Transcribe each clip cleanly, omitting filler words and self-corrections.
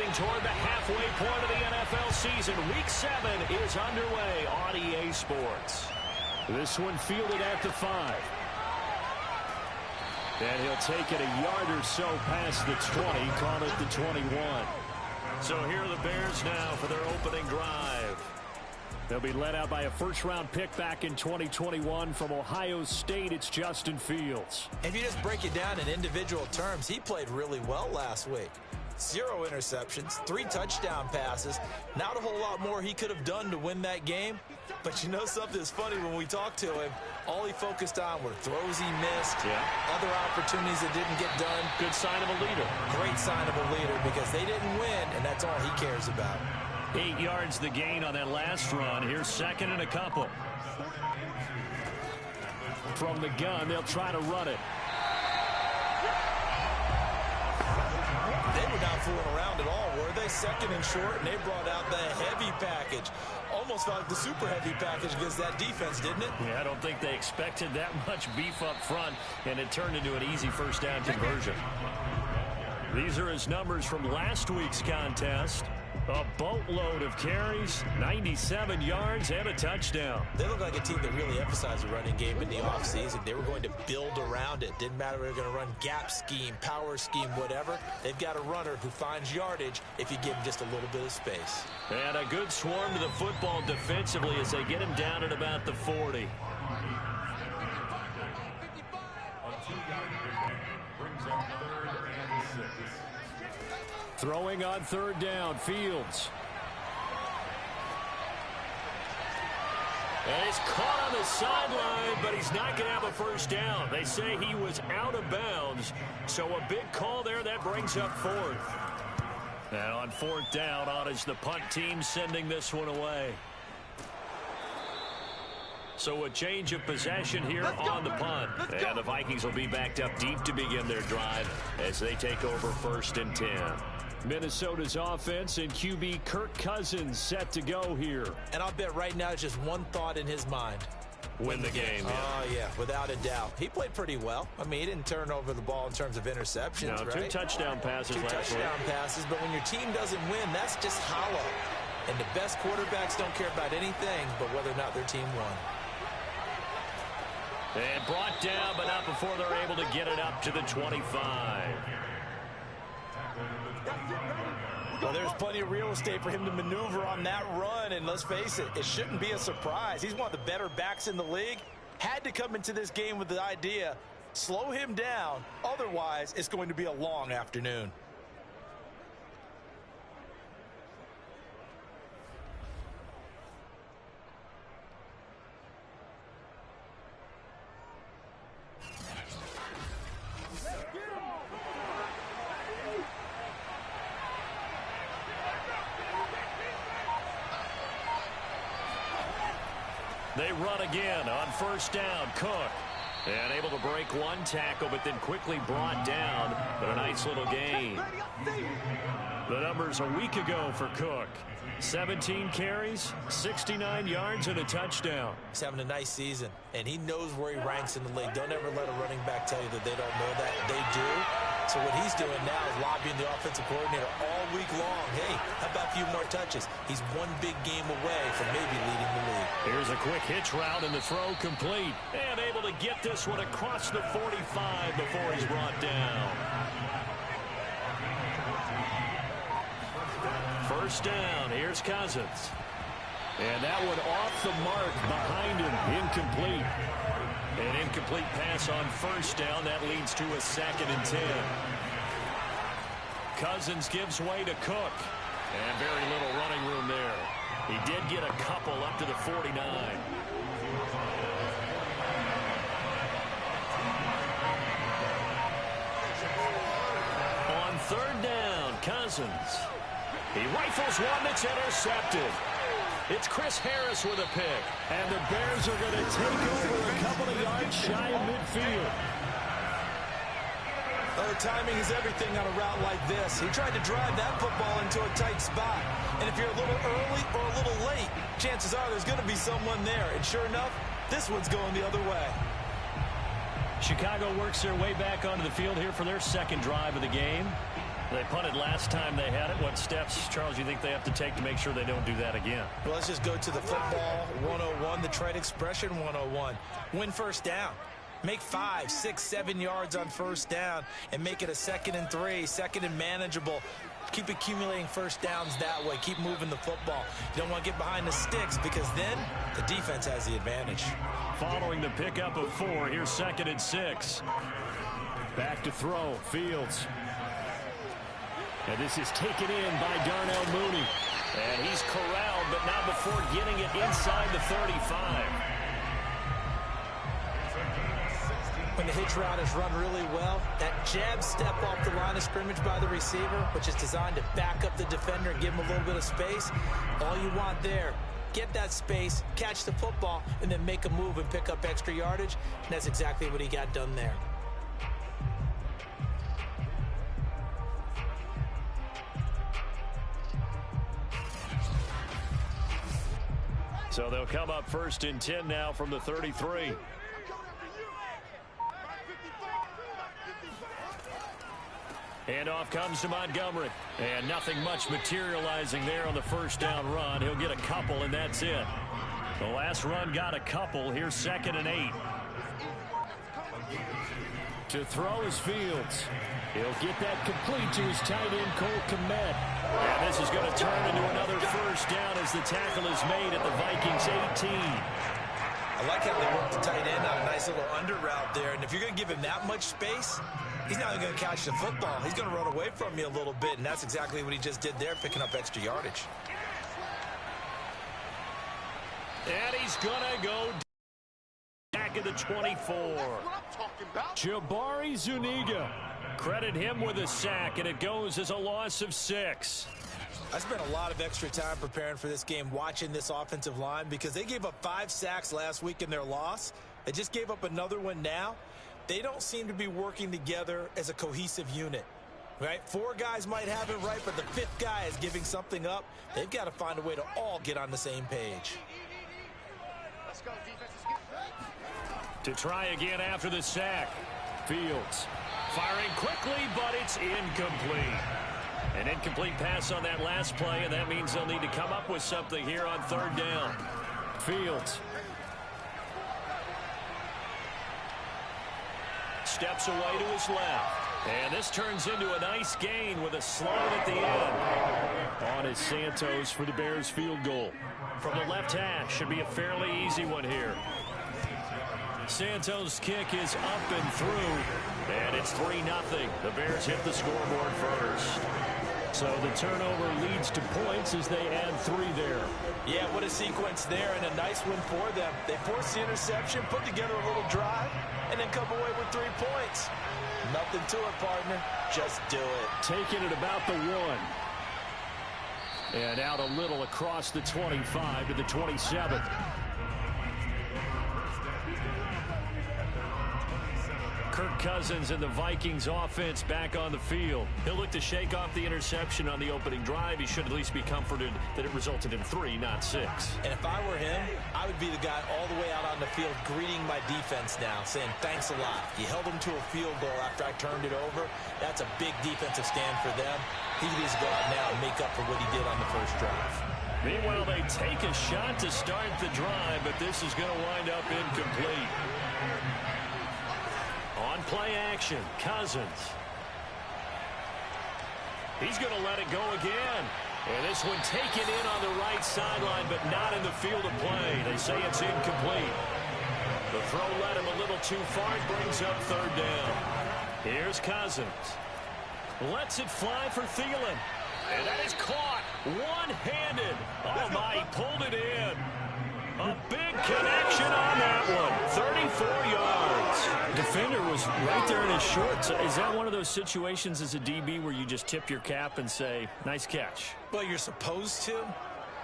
Heading toward the halfway point of the NFL season. Week 7 is underway on EA Sports. This one fielded at the 5. And he'll take it a yard or so past the 20, call it the 21. So here are the Bears now for their opening drive. They'll be led out by a first-round pick back in 2021 from Ohio State. It's Justin Fields. If you just break it down in individual terms, he played really well last week. 0 interceptions, 3 touchdown passes. Not a whole lot more he could have done to win that game. But you know something that's funny, when we talked to him, all he focused on were throws he missed, other opportunities that didn't get done. Good sign of a leader. Great sign of a leader, because they didn't win, and that's all he cares about. 8 yards the gain on that last run. Here's second and a couple. From the gun, they'll try to run it. They were not fooling around at all, were they? Second and short, and they brought out the heavy package. Almost felt like the super heavy package against that defense, didn't it? Yeah, I don't think they expected that much beef up front, and it turned into an easy first down conversion. These are his numbers from last week's contest. A boatload of carries, 97 yards, and a touchdown. They look like a team that really emphasized the running game in the offseason. They were going to build around it. Didn't matter if they were going to run gap scheme, power scheme, whatever. They've got a runner who finds yardage if you give him just a little bit of space. And a good swarm to the football defensively as they get him down at about the 40. Throwing on third down, Fields. And he's caught on the sideline, but he's not going to have a first down. They say he was out of bounds, so a big call there that brings up fourth. And on fourth down, on is the punt team sending this one away. So a change of possession here on the punt. And the Vikings will be backed up deep to begin their drive as they take over first and 10. Minnesota's offense and QB Kirk Cousins set to go here. And I'll bet right now it's just one thought in his mind. Win the game. Oh, yeah, without a doubt. He played pretty well. I mean, he didn't turn over the ball in terms of interceptions, right? 2 touchdown passes last week. 2 touchdown passes, but when your team doesn't win, that's just hollow. And the best quarterbacks don't care about anything but whether or not their team won. And brought down, but not before they're able to get it up to the 25. Well, there's plenty of real estate for him to maneuver on that run, and let's face it, it shouldn't be a surprise. He's one of the better backs in the league. Had to come into this game with the idea, slow him down, otherwise it's going to be a long afternoon. They run again on first down. Cook. And able to break one tackle, but then quickly brought down. But a nice little gain. The numbers a week ago for Cook. 17 carries, 69 yards, and a touchdown. He's having a nice season, and he knows where he ranks in the league. Don't ever let a running back tell you that they don't know that. They do. So what he's doing now is lobbying the offensive coordinator all week long. Hey, how about a few more touches? He's one big game away from maybe leading the league. Here's a quick hitch route, and the throw complete. And able to get this one across the 45 before he's brought down. First down, here's Cousins. And that one off the mark behind him, incomplete. An incomplete pass on first down, that leads to a 2nd and 10. Cousins gives way to Cook. And very little running room there. He did get a couple up to the 49. On third down, Cousins. He rifles one that's intercepted. It's Chris Harris with a pick. And the Bears are going to take over a couple of yards shy of midfield. Oh, timing is everything on a route like this. He tried to drive that football into a tight spot. And if you're a little early or a little late, chances are there's going to be someone there. And sure enough, this one's going the other way. Chicago works their way back onto the field here for their second drive of the game. They punted last time they had it. What steps, Charles, you think they have to take to make sure they don't do that again? Well, let's just go to the football 101, the trade expression 101. Win first down. Make 5, 6, 7 yards on first down and make it a 2nd and 3, 2nd and manageable. Keep accumulating first downs that way. Keep moving the football. You don't want to get behind the sticks because then the defense has the advantage. Following the pickup of 4, here's 2nd and 6. Back to throw, Fields. And this is taken in by Darnell Mooney. And he's corralled, but not before getting it inside the 35. When the hitch route is run really well, that jab step off the line of scrimmage by the receiver, which is designed to back up the defender and give him a little bit of space, all you want there, get that space, catch the football, and then make a move and pick up extra yardage. And that's exactly what he got done there. So they'll come up 1st and 10 now from the 33. Handoff comes to Montgomery. And nothing much materializing there on the first down run. He'll get a couple, and that's it. The last run got a couple. Here's 2nd and 8. To throw is Fields. He'll get that complete to his tight end, Cole Kmet. And this is going to turn into another first down as the tackle is made at the Vikings 18. I like how they work the tight end on a nice little under route there. And if you're going to give him that much space, he's not going to catch the football. He's going to run away from you a little bit, and that's exactly what he just did there, picking up extra yardage. And he's going to go back at the 24. Jabari Zuniga. Credit him with a sack, and it goes as a loss of 6. I spent a lot of extra time preparing for this game, watching this offensive line, because they gave up 5 sacks last week in their loss. They just gave up another one now. They don't seem to be working together as a cohesive unit, right? 4 guys might have it right, but the 5th guy is giving something up. They've got to find a way to all get on the same page. Let's go, defense. To try again after the sack. Fields firing quickly, but it's incomplete. An incomplete pass on that last play, and that means they'll need to come up with something here on 3rd down. Fields steps away to his left. And this turns into a nice gain with a slide at the end. On is Santos for the Bears field goal. From the left hash, should be a fairly easy one here. Santos' kick is up and through, and it's 3-0. The Bears hit the scoreboard first. So the turnover leads to points as they add 3 there. Yeah, what a sequence there, and a nice one for them. They force the interception, put together a little drive, and then come away with 3 points. Nothing to it, partner. Just do it. Taking it about the 1. And out a little across the 25 to the 27. Kirk Cousins and the Vikings offense back on the field. He'll look to shake off the interception on the opening drive. He should at least be comforted that it resulted in 3, not 6. And if I were him, I would be the guy all the way out on the field greeting my defense now, saying thanks a lot. You held them to a field goal after I turned it over. That's a big defensive stand for them. He needs to go out now and make up for what he did on the first drive. Meanwhile, they take a shot to start the drive, but this is going to wind up incomplete. On play action, Cousins. He's going to let it go again. And this one taken in on the right sideline, but not in the field of play. They say it's incomplete. The throw led him a little too far. It brings up 3rd down. Here's Cousins. Lets it fly for Thielen. And that is caught one-handed. Oh, my, he pulled it in. A big connection on that one. 34 yards. Defender was right there in his shorts. Is that one of those situations as a DB where you just tip your cap and say, nice catch? Well, you're supposed to,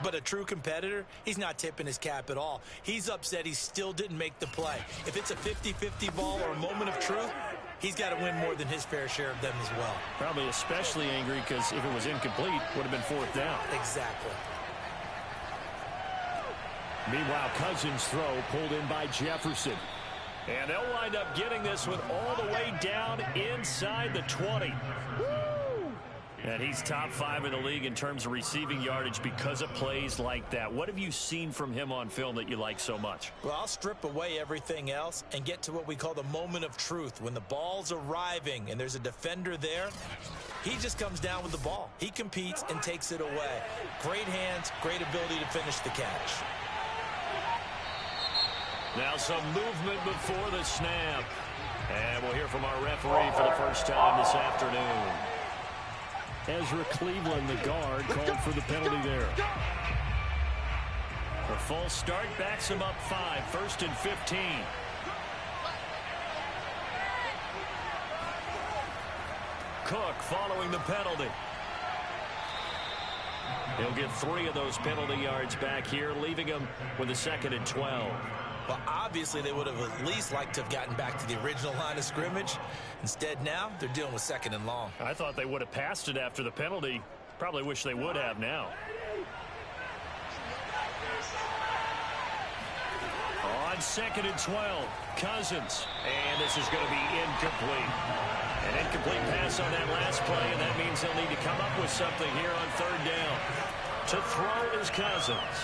but a true competitor, he's not tipping his cap at all. He's upset he still didn't make the play. If it's a 50-50 ball or a moment of truth, he's got to win more than his fair share of them as well. Probably especially angry because if it was incomplete, would have been 4th down. Exactly. Meanwhile, Cousins' throw pulled in by Jefferson. And they'll wind up getting this one all the way down inside the 20. Woo! And he's top 5 in the league in terms of receiving yardage because of plays like that. What have you seen from him on film that you like so much? Well, I'll strip away everything else and get to what we call the moment of truth. When the ball's arriving and there's a defender there, he just comes down with the ball. He competes and takes it away. Great hands, great ability to finish the catch. Now some movement before the snap. And we'll hear from our referee for the first time this afternoon. Ezra Cleveland, the guard, called for the penalty there. A false start backs him up 5, 1st and 15. Cook following the penalty. He'll get 3 of those penalty yards back here, leaving him with a 2nd and 12. Well, obviously, they would have at least liked to have gotten back to the original line of scrimmage. Instead, now, they're dealing with 2nd and long. I thought they would have passed it after the penalty. Probably wish they would have now. On 2nd and 12, Cousins. And this is going to be incomplete. An incomplete pass on that last play, and that means they'll need to come up with something here on 3rd down. To throw is Cousins.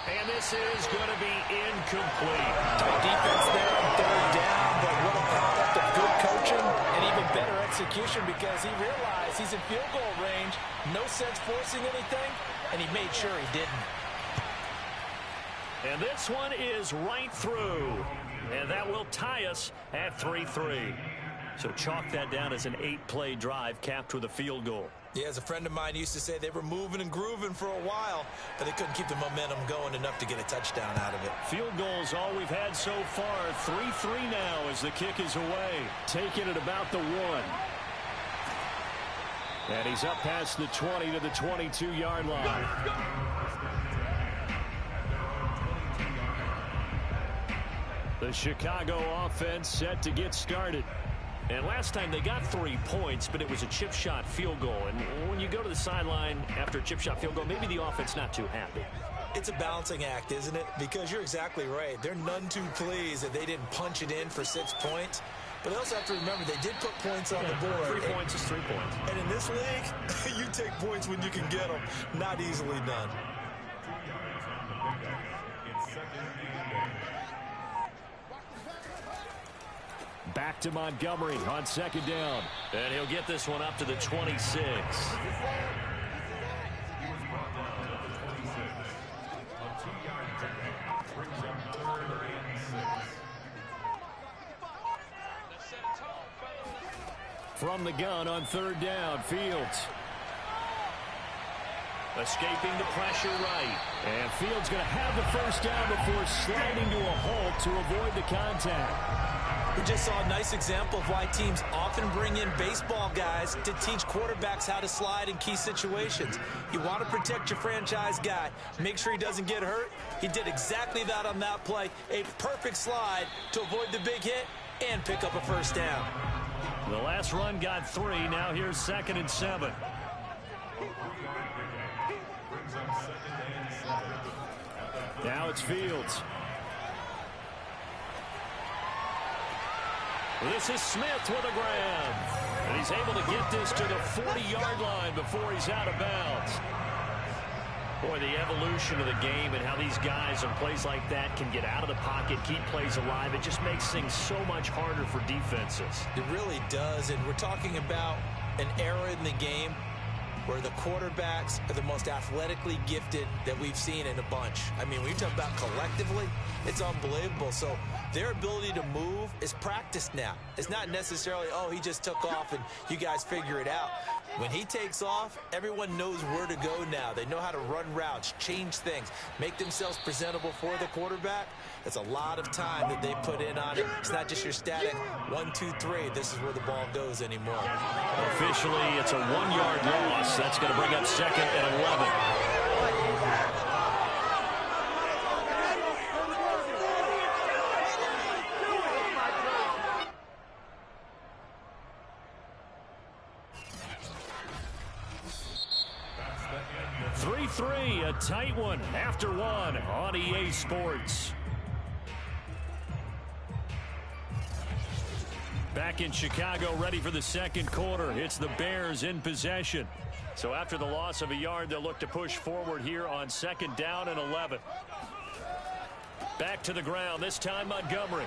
And this is going to be incomplete. Tight defense there on 3rd down, but what a product of good coaching and even better execution because he realized he's in field goal range. No sense forcing anything, and he made sure he didn't. And this one is right through. And that will tie us at 3-3. So chalk that down as an 8-play drive capped with a field goal. Yeah, as a friend of mine used to say, they were moving and grooving for a while, but they couldn't keep the momentum going enough to get a touchdown out of it. Field goals all we've had so far. 3-3 now as the kick is away. Taking it about the 1. And he's up past the 20 to the 22-yard line. The Chicago offense set to get started. And last time they got 3 points, but it was a chip shot field goal. And when you go to the sideline after a chip shot field goal, maybe the offense not too happy. It's a balancing act, isn't it? Because you're exactly right. They're none too pleased that they didn't punch it in for 6 points. But they also have to remember they did put points on the board. 3 points is 3 points. And in this league, you take points when you can get them. Not easily done. Back to Montgomery on 2nd down. And he'll get this one up to the 26. From the gun on 3rd down, Fields. Escaping the pressure right. And Fields going to have the 1st down before sliding to a halt to avoid the contact. We just saw a nice example of why teams often bring in baseball guys to teach quarterbacks how to slide in key situations. You want to protect your franchise guy. Make sure he doesn't get hurt. He did exactly that on that play. A perfect slide to avoid the big hit and pick up a 1st down. The last run got 3. Now here's 2nd and 7. Now it's Fields. This is Smith with a grab. And he's able to get this to the 40-yard line before he's out of bounds. Boy, the evolution of the game and how these guys on plays like that can get out of the pocket, keep plays alive, it just makes things so much harder for defenses. It really does, and we're talking about an era in the game where the quarterbacks are the most athletically gifted that we've seen in a bunch. I mean, when you talk about collectively, it's unbelievable. So their ability to move is practiced now. It's not necessarily, oh, he just took off and you guys figure it out. When he takes off, everyone knows where to go now. They know how to run routes, change things, make themselves presentable for the quarterback. That's a lot of time that they put in on it. It's not just your static 1, 2, 3. This is where the ball goes anymore. Officially, it's a 1-yard loss. That's going to bring up 2nd and 11. A tight one after 1 on EA Sports. Back in Chicago, ready for the second quarter. It's the Bears in possession. So after the loss of a yard, they'll look to push forward here on 2nd down and 11. Back to the ground, this time Montgomery.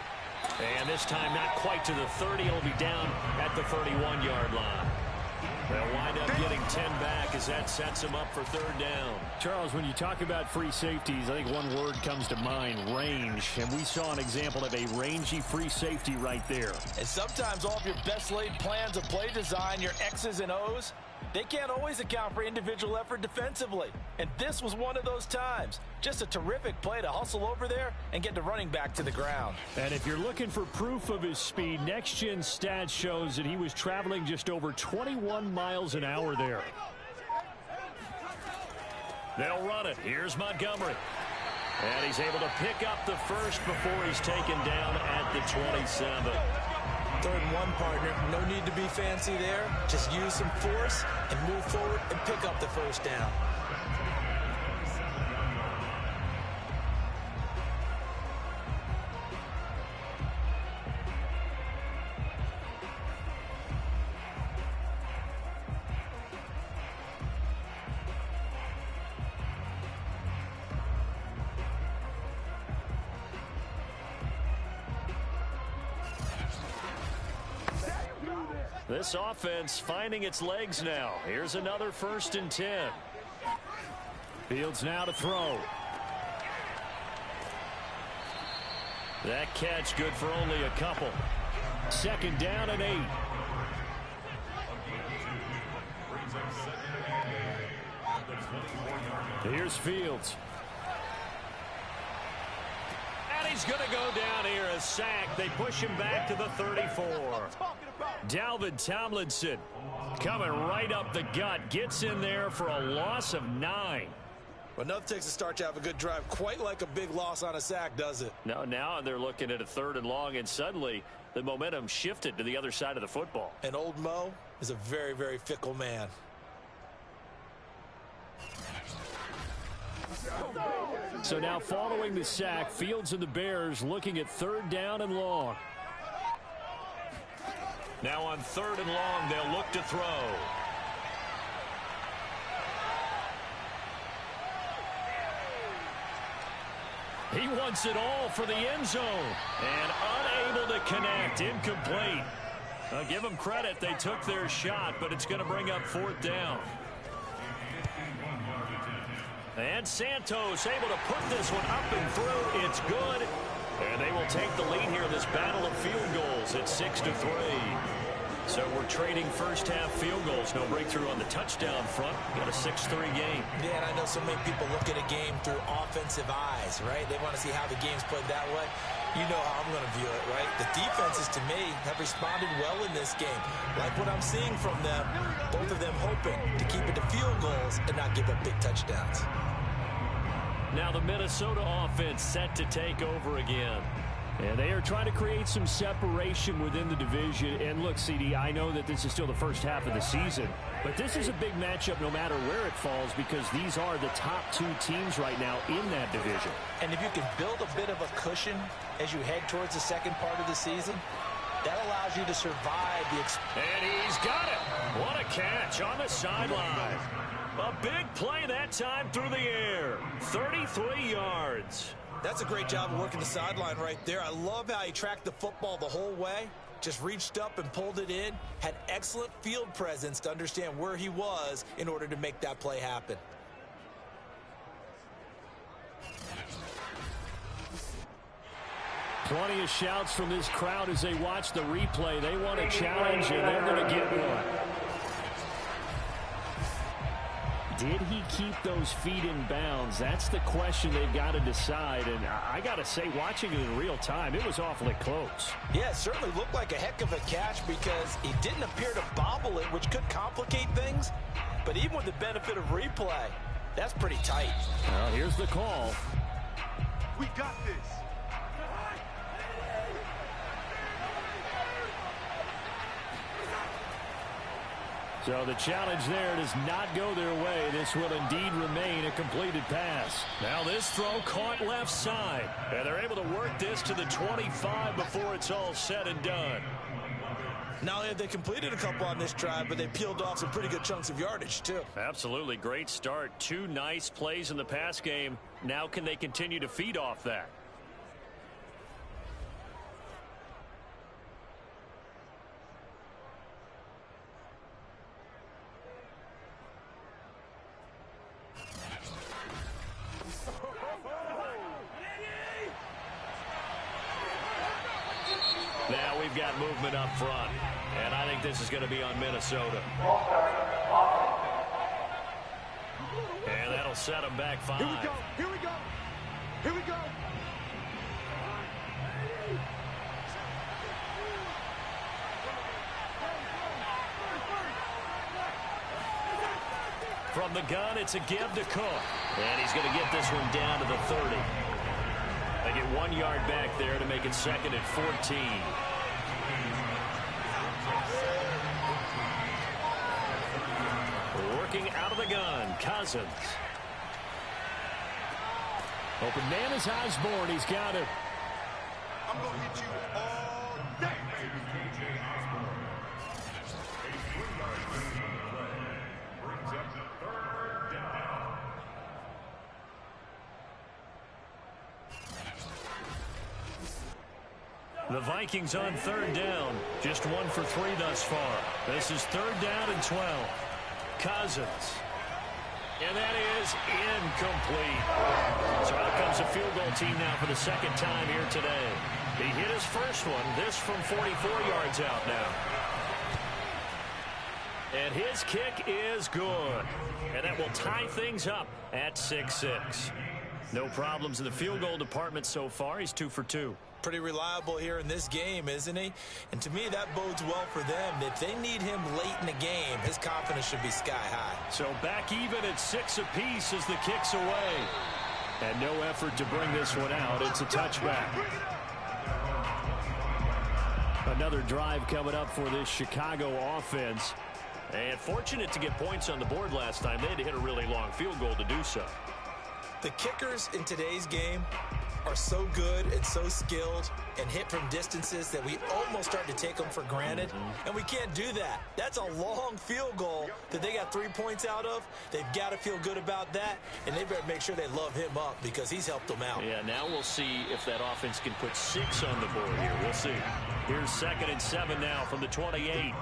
And this time not quite to the 30. It'll be down at the 31-yard line. They'll wind up getting 10 back as that sets them up for 3rd down. Charles, when you talk about free safeties, I think one word comes to mind, range. And we saw an example of a rangy free safety right there. And sometimes all of your best laid plans of play design, your X's and O's, they can't always account for individual effort defensively. And this was one of those times. Just a terrific play to hustle over there and get the running back to the ground. And if you're looking for proof of his speed, Next Gen Stats shows that he was traveling just over 21 miles an hour there. They'll run it. Here's Montgomery. And he's able to pick up the first before he's taken down at the 27. 3rd and 1, partner. No need to be fancy there. Just use some force and move forward and pick up the 1st down. This offense finding its legs now. Here's another 1st and 10. Fields now to throw. That catch good for only a couple. 2nd down and 8. Here's Fields. And he's going to go down here, a sack. They push him back to the 34. Dalvin Tomlinson coming right up the gut. Gets in there for a loss of 9. Well, nothing takes a start to have a good drive quite like a big loss on a sack, does it? No, now they're looking at a 3rd and long, and suddenly the momentum shifted to the other side of the football. And old Mo is a very, very fickle man. So now following the sack, Fields and the Bears looking at 3rd down and long. Now on 3rd and long, they'll look to throw. He wants it all for the end zone. And unable to connect. Incomplete. I'll give them credit. They took their shot, but it's going to bring up 4th down. And Santos able to put this one up and through. It's good. And they will take the lead here in this battle of field goals at 6-3. So we're trading first half field goals. No breakthrough on the touchdown front. Got a 6-3 game. Yeah, and I know so many people look at a game through offensive eyes, right? They want to see how the game's played that way. You know how I'm going to view it, right? The defenses, to me, have responded well in this game. Like what I'm seeing from them, both of them hoping to keep it to field goals and not give up big touchdowns. Now the Minnesota offense set to take over again. And they are trying to create some separation within the division. And look, CD, I know that this is still the first half of the season, but this is a big matchup no matter where it falls, because these are the top 2 teams right now in that division. And if you can build a bit of a cushion as you head towards the second part of the season, that allows you to survive the... And he's got it. What a catch on the sideline. A big play that time through the air. 33 yards. That's a great job of working the sideline right there. I love how he tracked the football the whole way. Just reached up and pulled it in. Had excellent field presence to understand where he was in order to make that play happen. Plenty of shouts from this crowd as they watch the replay. They want a challenge, and they're going to get one. Did he keep those feet in bounds? That's the question they've got to decide. And I got to say, watching it in real time, it was awfully close. Yeah, it certainly looked like a heck of a catch because he didn't appear to bobble it, which could complicate things. But even with the benefit of replay, that's pretty tight. Well, here's the call. We got this. So the challenge there does not go their way. This will indeed remain a completed pass. Now this throw caught left side. And they're able to work this to the 25 before it's all said and done. Not only have they completed a couple on this drive, but they peeled off some pretty good chunks of yardage, too. Absolutely. Great start. 2 nice plays in the pass game. Now can they continue to feed off that? Now we've got movement up front, and I think this is going to be on Minnesota. And that'll set them back 5. Here we go. Here we go. Here we go. From the gun, it's a give to Cook. And he's going to get this one down to the 30. They get 1 yard back there to make it 2nd and 14. Working out of the gun, Cousins. Open man is Osborne. He's got it. I'm going to hit you all day. The Vikings on 3rd down. Just 1 for 3 thus far. This is 3rd down and 12. Cousins. And that is incomplete. So out comes a field goal team now for the 2nd time here today. He hit his first one. This from 44 yards out now. And his kick is good. And that will tie things up at 6-6. No problems in the field goal department so far. He's 2 for 2. Pretty reliable here in this game, isn't he? And to me, that bodes well for them. If they need him late in the game, his confidence should be sky high. So back even at 6 apiece as the kick's away. And no effort to bring this one out. It's a touchback. Another drive coming up for this Chicago offense. And fortunate to get points on the board last time. They had to hit a really long field goal to do so. The kickers in today's game are so good and so skilled and hit from distances that we almost start to take them for granted. And we can't do that. That's a long field goal that they got 3 points out of. They've got to feel good about that, and they better make sure they love him up because he's helped them out. Yeah, now we'll see if that offense can put 6 on the board here. We'll see. Here's 2nd and 7 now from the 28.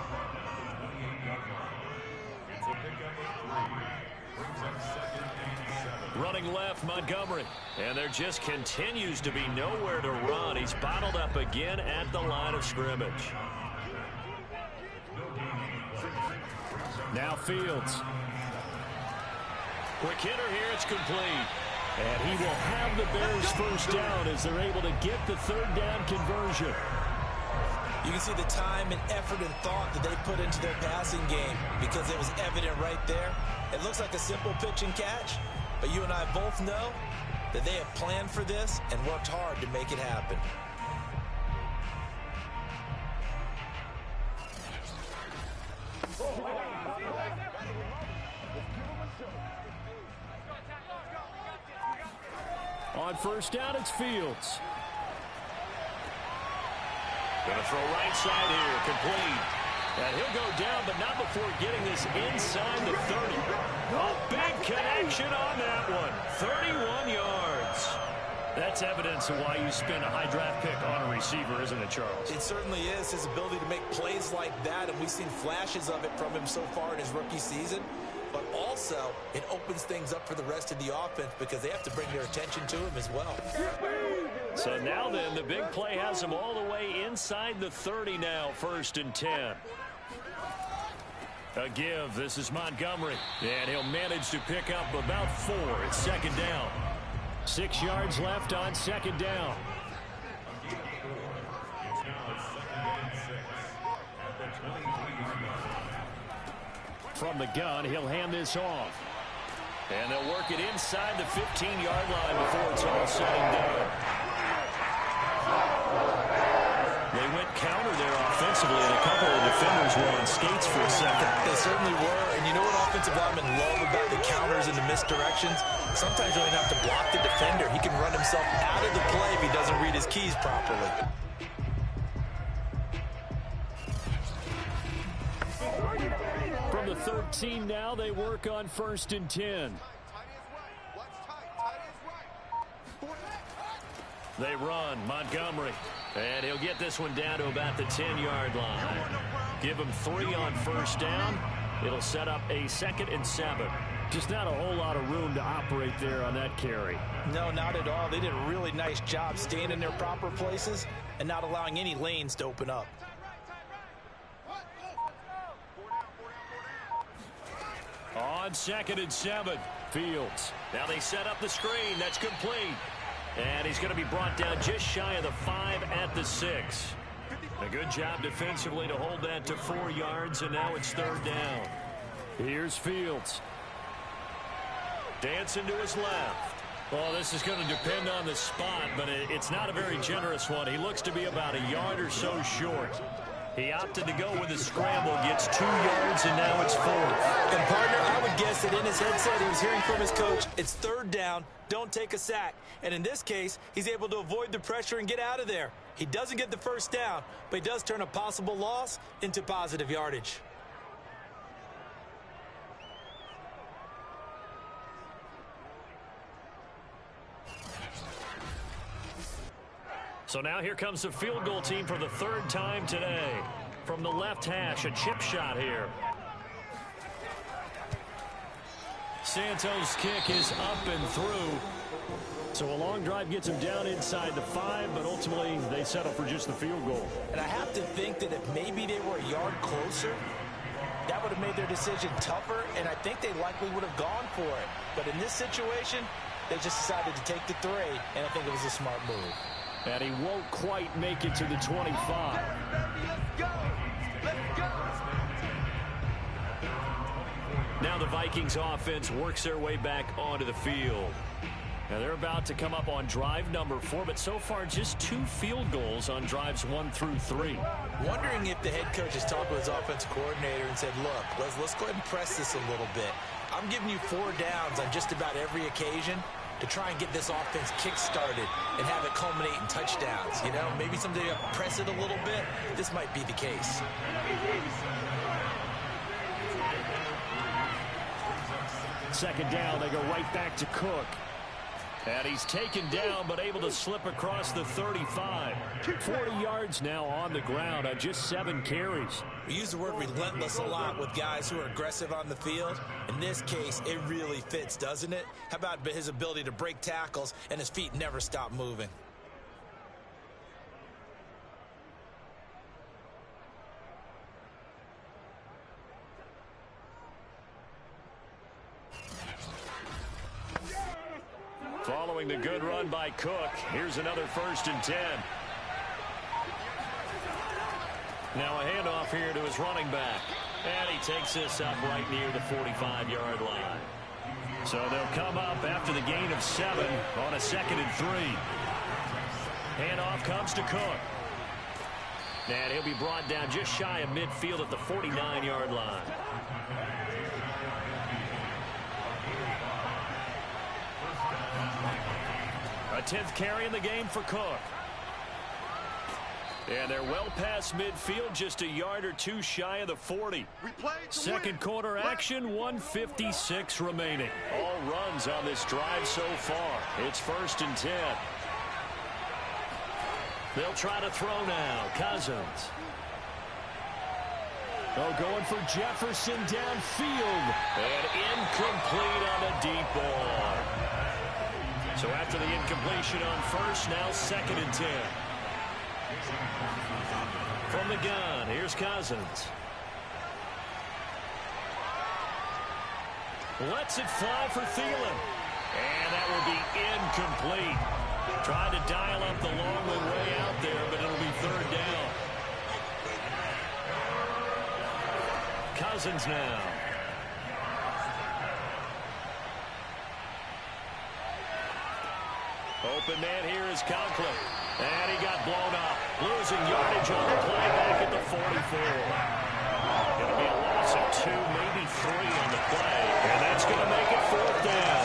Running left, Montgomery. And there just continues to be nowhere to run. He's bottled up again at the line of scrimmage. Now Fields. Quick hitter here, it's complete. And he will have the Bears first down as they're able to get the 3rd down conversion. You can see the time and effort and thought that they put into their passing game because it was evident right there. It looks like a simple pitch and catch. But you and I both know that they have planned for this and worked hard to make it happen. On 1st down, it's Fields. Going to throw right side here, complete. And he'll go down, but not before getting this inside the 30. A big connection on that one. 31 yards. That's evidence of why you spend a high draft pick on a receiver, isn't it, Charles? It certainly is. His ability to make plays like that, and we've seen flashes of it from him so far in his rookie season. But also, it opens things up for the rest of the offense because they have to bring their attention to him as well. So now then, the big play has him all the way inside the 30 now, 1st and 10. A give. This is Montgomery. And he'll manage to pick up about 4. It's 2nd down. 6 yards left on 2nd down. From the gun, he'll hand this off. And they'll work it inside the 15-yard line before it's all said and done. They went counter there offensively, and a couple of defenders were on skates for a second. They certainly were, and you know what offensive linemen love about the counters and the misdirections? Sometimes you don't even have to block the defender. He can run himself out of the play if he doesn't read his keys properly. Team now, they work on 1st and 10. They run, Montgomery. And he'll get this one down to about the 10-yard line. Give him 3 on 1st down. It'll set up a 2nd and 7. Just not a whole lot of room to operate there on that carry. No, not at all. They did a really nice job staying in their proper places and not allowing any lanes to open up. On 2nd and 7, Fields. Now they set up the screen. That's complete. And he's going to be brought down just shy of the 5 at the 6. A good job defensively to hold that to 4 yards, and now it's 3rd down. Here's Fields. Dancing to his left. Well, this is going to depend on the spot, but it's not a very generous one. He looks to be about a yard or so short. He opted to go with a scramble, gets 2 yards, and now it's 4th. And, partner, I would guess that in his headset he was hearing from his coach, it's 3rd down, don't take a sack. And in this case, he's able to avoid the pressure and get out of there. He doesn't get the 1st down, but he does turn a possible loss into positive yardage. So now here comes the field goal team for the 3rd time today. From the left hash, a chip shot here. Santos' kick is up and through. So a long drive gets him down inside the 5, but ultimately they settle for just the field goal. And I have to think that if maybe they were a yard closer, that would have made their decision tougher, and I think they likely would have gone for it. But in this situation, they just decided to take the 3, and I think it was a smart move. And he won't quite make it to the 25. Let's go! Let's go! Now the Vikings offense works their way back onto the field. Now they're about to come up on drive number 4, but so far just 2 field goals on drives 1 through 3. Wondering if the head coach has talked with his offensive coordinator and said, look, let's go ahead and press this a little bit. I'm giving you 4 downs on just about every occasion to try and get this offense kick-started and have it culminate in touchdowns. You know, maybe someday you press it a little bit. This might be the case. Second down, they go right back to Cook. And he's taken down, but able to slip across the 35. 40 yards now on the ground on just 7 carries. We use the word relentless a lot with guys who are aggressive on the field. In this case, it really fits, doesn't it? How about his ability to break tackles and his feet never stop moving? Following the good run by Cook, here's another 1st and 10. Now a handoff here to his running back. And he takes this up right near the 45-yard line. So they'll come up after the gain of 7 on a 2nd and 3. Handoff comes to Cook. And he'll be brought down just shy of midfield at the 49-yard line. A 10th carry in the game for Cook. And they're well past midfield, just a yard or 2 shy of the 40. Second quarter action, 1:56 remaining. All runs on this drive so far. It's 1st and 10. They'll try to throw now. Cousins. Oh, going for Jefferson downfield. And incomplete on a deep ball. So after the incompletion on 1st, now 2nd and 10. From the gun, here's Cousins. Lets it fly for Thielen. And that will be incomplete. Tried to dial up the long way out there, but it'll be 3rd down. Cousins now. Open man here is Conklin. And he got blown up. Losing yardage on the play back at the 44. Going to be a loss of 2, maybe 3 on the play. And that's going to make it 4th down.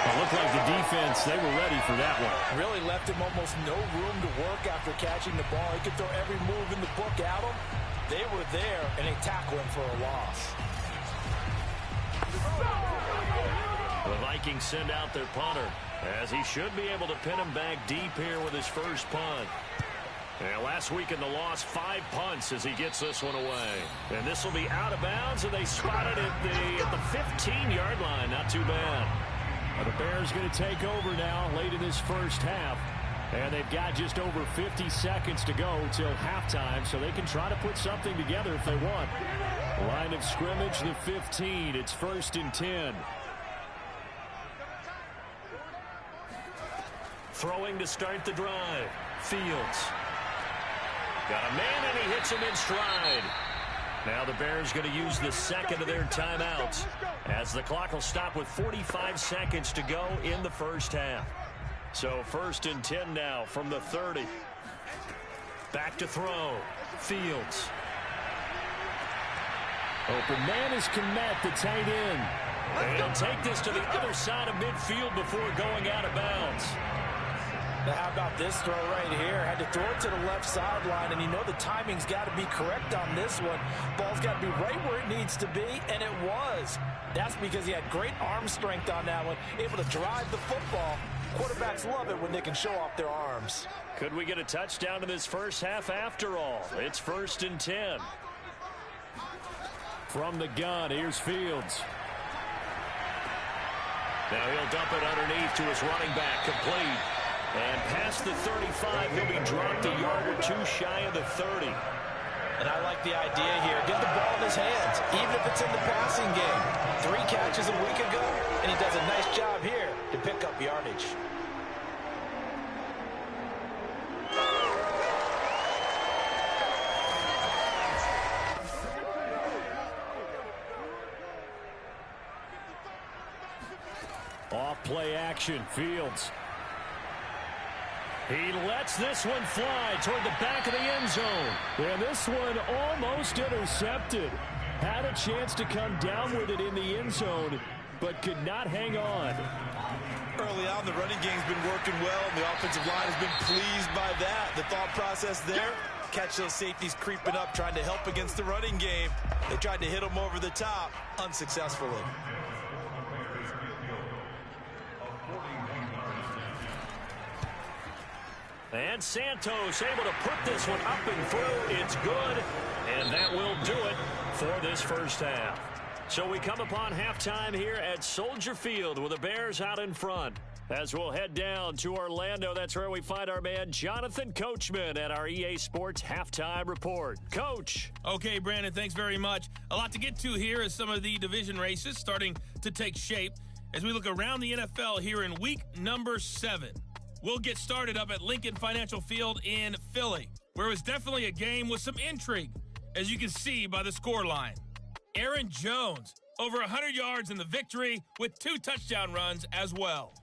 It looked like the defense, they were ready for that one. Really left him almost no room to work after catching the ball. He could throw every move in the book at him. They were there, and they tackle him for a loss. The Vikings send out their punter, as he should be able to pin him back deep here with his first punt. And last week in the loss, 5 punts as he gets this one away. And this will be out of bounds, and they spot it at the 15-yard line. Not too bad. Well, the Bears going to take over now late in this first half. And they've got just over 50 seconds to go till halftime, so they can try to put something together if they want. Line of scrimmage, the 15. It's 1st and 10. Throwing to start the drive. Fields. Got a man, and he hits him in stride. Now the Bears going to use the second of their timeouts, as the clock will stop with 45 seconds to go in the first half. So 1st and 10 now from the 30. Back to throw. Fields. Open man is Kmet, the tight end. And he'll take this to the other side of midfield before going out of bounds. Now how about this throw right here? Had to throw it to the left sideline, and you know the timing's got to be correct on this one. Ball's got to be right where it needs to be, and it was. That's because he had great arm strength on that one, able to drive the football. Quarterbacks love it when they can show off their arms. Could we get a touchdown in this first half after all? It's 1st and 10. From the gun, here's Fields. Now he'll dump it underneath to his running back, complete. And past the 35, he'll be dropped a yard or two shy of the 30. And I like the idea here. Get the ball in his hands, even if it's in the passing game. 3 catches a week ago, and he does a nice job here to pick up yardage. Off play action, Fields. He lets this one fly toward the back of the end zone. And this one almost intercepted. Had a chance to come down with it in the end zone, but could not hang on. Early on, the running game's been working well, and the offensive line has been pleased by that. The thought process there, catch those safeties creeping up, trying to help against the running game. They tried to hit them over the top, unsuccessfully. And Santos able to put this one up and through. It's good, and that will do it for this first half. So we come upon halftime here at Soldier Field with the Bears out in front. As we'll head down to Orlando, that's where we find our man Jonathan Coachman at our EA Sports Halftime Report. Coach. Okay, Brandon, thanks very much. A lot to get to here as some of the division races starting to take shape as we look around the NFL here in week number 7. We'll get started up at Lincoln Financial Field in Philly, where it was definitely a game with some intrigue, as you can see by the scoreline. Aaron Jones, over 100 yards in the victory with 2 touchdown runs as well.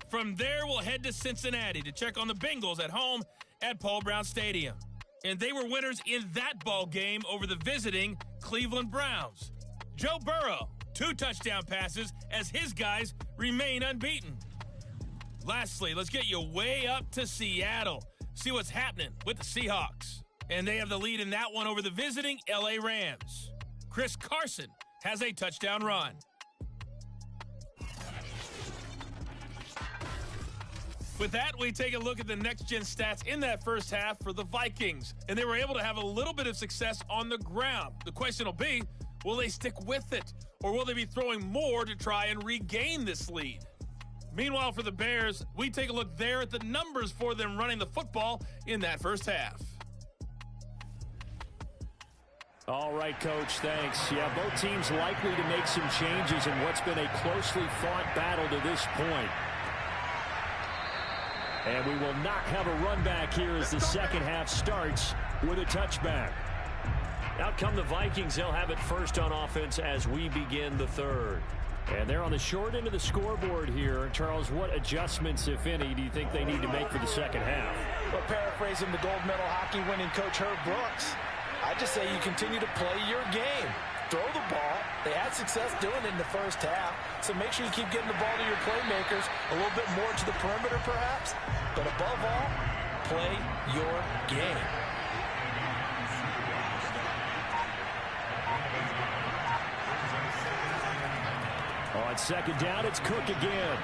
From there, we'll head to Cincinnati to check on the Bengals at home at Paul Brown Stadium. And they were winners in that ball game over the visiting Cleveland Browns. Joe Burrow, 2 touchdown passes as his guys remain unbeaten. Lastly, let's get you way up to Seattle. See what's happening with the Seahawks. And they have the lead in that one over the visiting LA Rams. Chris Carson has a touchdown run. With that, we take a look at the next-gen stats in that first half for the Vikings. And they were able to have a little bit of success on the ground. The question will be, will they stick with it? Or will they be throwing more to try and regain this lead? Meanwhile, for the Bears, we take a look there at the numbers for them running the football in that first half. All right, Coach, thanks. Yeah, both teams likely to make some changes in what's been a closely fought battle to this point. And we will not have a run back here as the second half starts with a touchback. Out come the Vikings. They'll have it first on offense as we begin the third. And they're on the short end of the scoreboard here. Charles, what adjustments, if any, do you think they need to make for the second half? Well, paraphrasing the gold medal hockey winning coach Herb Brooks, I just say you continue to play your game. Throw the ball. They had success doing it in the first half, so make sure you keep getting the ball to your playmakers, a little bit more to the perimeter perhaps, but above all, play your game. On second down, it's Cook again.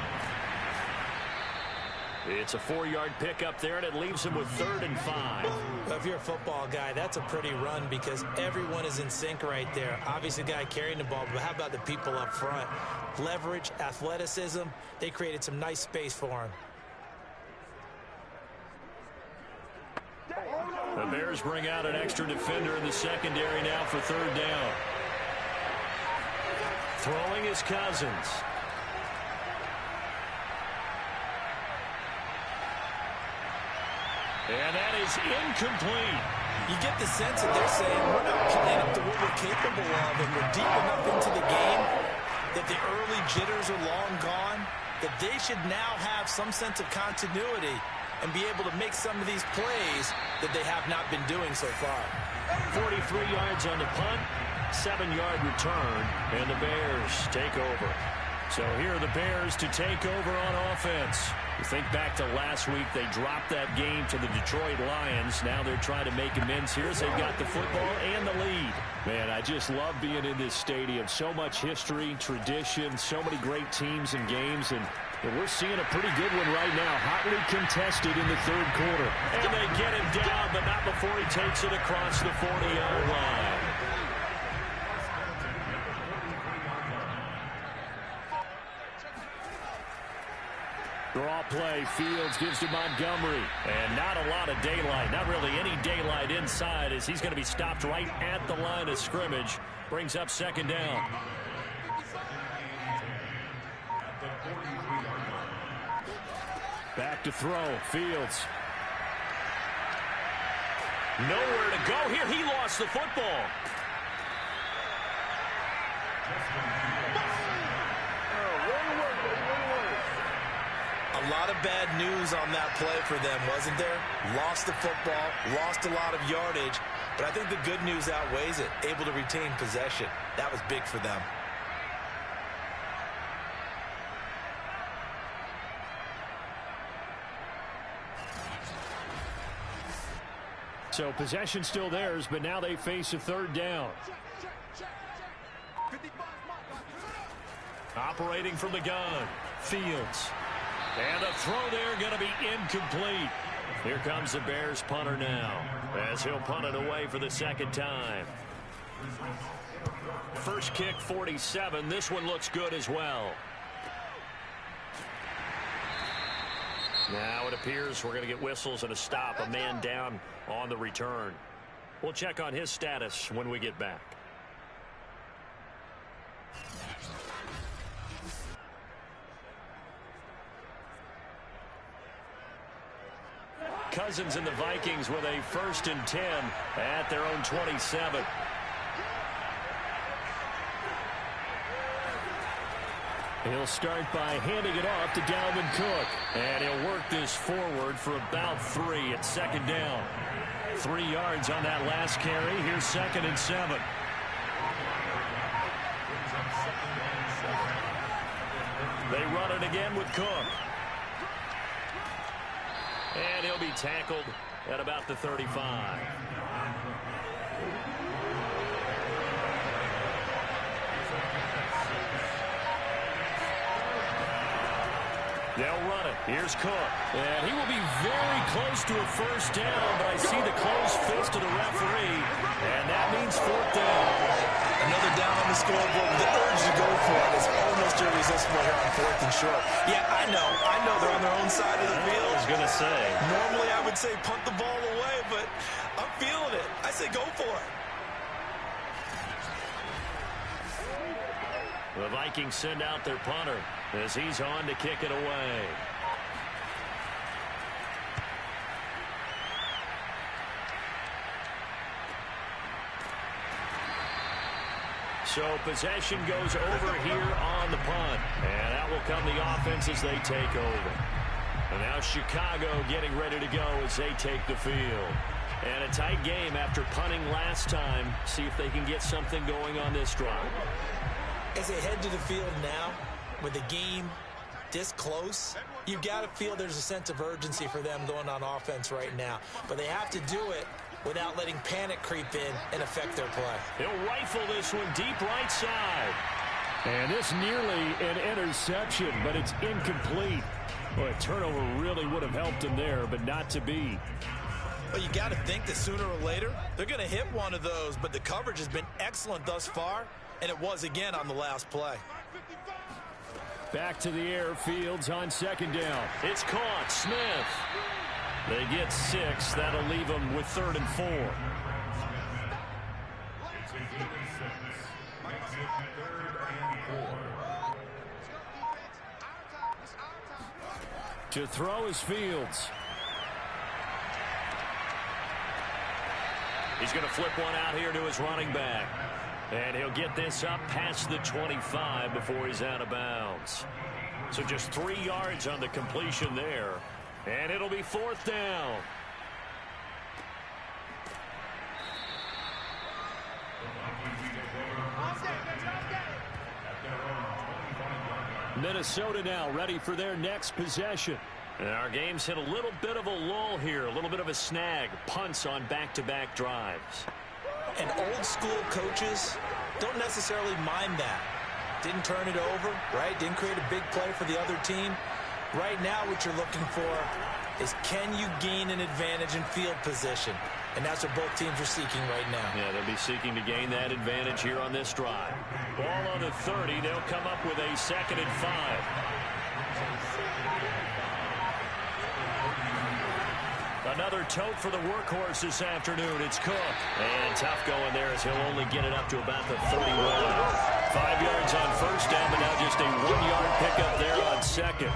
It's a 4-yard pickup there, and it leaves him with 3rd and 5. Well, if you're a football guy, that's a pretty run because everyone is in sync right there. Obviously, the guy carrying the ball, but how about the people up front? Leverage, athleticism, they created some nice space for him. The Bears bring out an extra defender in the secondary now for 3rd down. Throwing is Cousins. And that is incomplete. You get the sense that they're saying we're not playing up to what we're capable of, and we're deep enough into the game that the early jitters are long gone, that they should now have some sense of continuity and be able to make some of these plays that they have not been doing so far. 43 yards on the punt, 7-yard return, and the Bears take over. So here are the Bears to take over on offense. You think back to last week, they dropped that game to the Detroit Lions. Now they're trying to make amends here as they've got the football and the lead. Man, I just love being in this stadium. So much history, tradition, so many great teams and games, and we're seeing a pretty good one right now. Hotly contested in the 3rd quarter. And they get him down, but not before he takes it across the 40-yard line. Draw play. Fields gives to Montgomery. And not a lot of daylight. Not really any daylight inside as he's going to be stopped right at the line of scrimmage. Brings up 2nd down. Back to throw. Fields. Nowhere to go here. He lost the football. A lot of bad news on that play for them, wasn't there? Lost the football, lost a lot of yardage, but I think the good news outweighs it. Able to retain possession. That was big for them. So possession still theirs, but now they face a 3rd down. Operating from the gun. Fields. And a throw there going to be incomplete. Here comes the Bears punter now as he'll punt it away for the 2nd time. First kick 47. This one looks good as well. Now it appears we're going to get whistles and a stop. A man down on the return. We'll check on his status when we get back. Cousins and the Vikings with a 1st and 10 at their own 27. He'll start by handing it off to Dalvin Cook. And he'll work this forward for about 3 at 2nd down. 3 yards on that last carry. Here's 2nd and 7. They run it again with Cook. And he'll be tackled at about the 35. They'll run it. Here's Cook. And he will be very close to a 1st down, but I see the closed fist of the referee, and that means 4th down. Another down on the scoreboard. The urge to go for it is almost irresistible here on 4th and short. Yeah, I know they're on their own side of the field. I was going to say. Normally I would say punt the ball away, but I'm feeling it. I say go for it. The Vikings send out their punter as he's on to kick it away. So possession goes over here on the punt. And out will come the offense as they take over. And now Chicago getting ready to go as they take the field. And a tight game after punting last time. See if they can get something going on this drive. As they head to the field now, with the game this close, you've got to feel there's a sense of urgency for them going on offense right now. But they have to do it without letting panic creep in and affect their play. He'll rifle this one deep right side. And this nearly an interception, but it's incomplete. Well, a turnover really would have helped him there, but not to be. Well, you got to think that sooner or later, they're going to hit one of those, but the coverage has been excellent thus far, and it was again on the last play. Back to the air, Fields on second down. It's caught, Smith. They get 6. That'll leave them with 3rd and 4. To throw is Fields. He's going to flip one out here to his running back. And he'll get this up past the 25 before he's out of bounds. So just 3 yards on the completion there. And it'll be 4th down. Minnesota now ready for their next possession. And our game's hit a little bit of a lull here, a little bit of a snag. Punts on back-to-back drives. And old school coaches don't necessarily mind that. Didn't turn it over, right? Didn't create a big play for the other team. Right now what you're looking for is, can you gain an advantage in field position? And that's what both teams are seeking right now. Yeah, they'll be seeking to gain that advantage here on this drive. Ball on the 30. They'll come up with a 2nd and 5. Another tote for the workhorse this afternoon. It's Cook. And tough going there as he'll only get it up to about the 31. 5 yards on first down, but now just a 1-yard pickup there on second.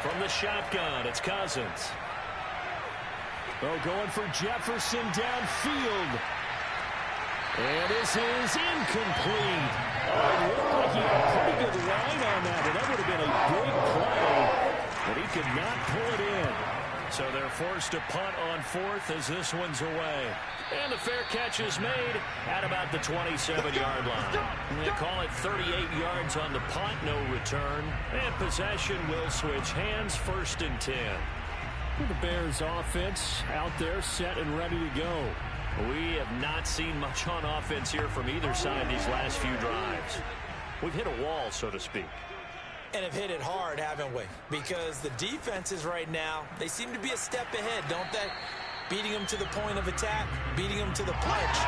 From the shotgun, it's Cousins. Oh, going for Jefferson downfield. And this is incomplete. Oh, it looked like he had a pretty good line on that, but that would have been a big play. But he could not pull it in. So they're forced to punt on 4th as this one's away. And the fair catch is made at about the 27-yard line. They call it 38 yards on the punt, no return. And possession will switch hands, 1st and 10. The Bears offense out there set and ready to go. We have not seen much on offense here from either side these last few drives. We've hit a wall, so to speak. And have hit it hard, haven't we? Because the defenses right now, they seem to be a step ahead, don't they? Beating them to the point of attack, beating them to the punch.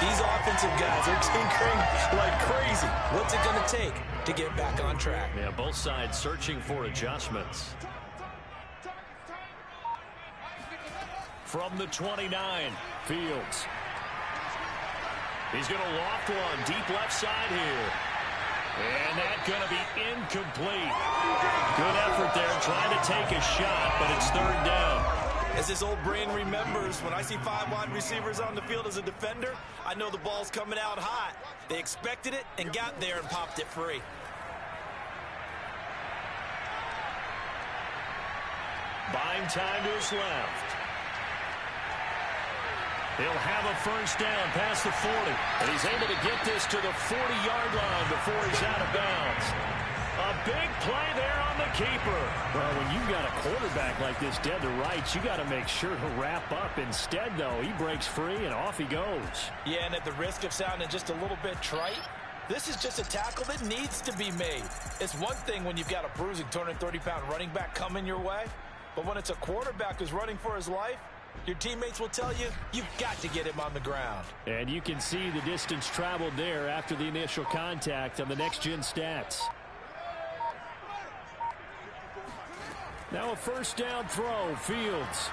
These offensive guys are tinkering like crazy. What's it going to take to get back on track? Yeah, both sides searching for adjustments. From the 29, Fields. He's going to loft one deep left side here. And that's going to be incomplete. Good effort there trying to take a shot, but it's 3rd down. As his old brain remembers, when I see 5 wide receivers on the field as a defender, I know the ball's coming out hot. They expected it and got there and popped it free. Buying time to his left. He'll have a 1st down past the 40. And he's able to get this to the 40-yard line before he's out of bounds. A big play there on the keeper. Well, when you've got a quarterback like this dead to rights, you got to make sure to wrap up. Instead, though, he breaks free and off he goes. Yeah, and at the risk of sounding just a little bit trite, this is just a tackle that needs to be made. It's one thing when you've got a bruising 230-pound running back coming your way, but when it's a quarterback who's running for his life, your teammates will tell you, you've got to get him on the ground. And you can see the distance traveled there after the initial contact on the next-gen stats. Now a 1st down throw, Fields.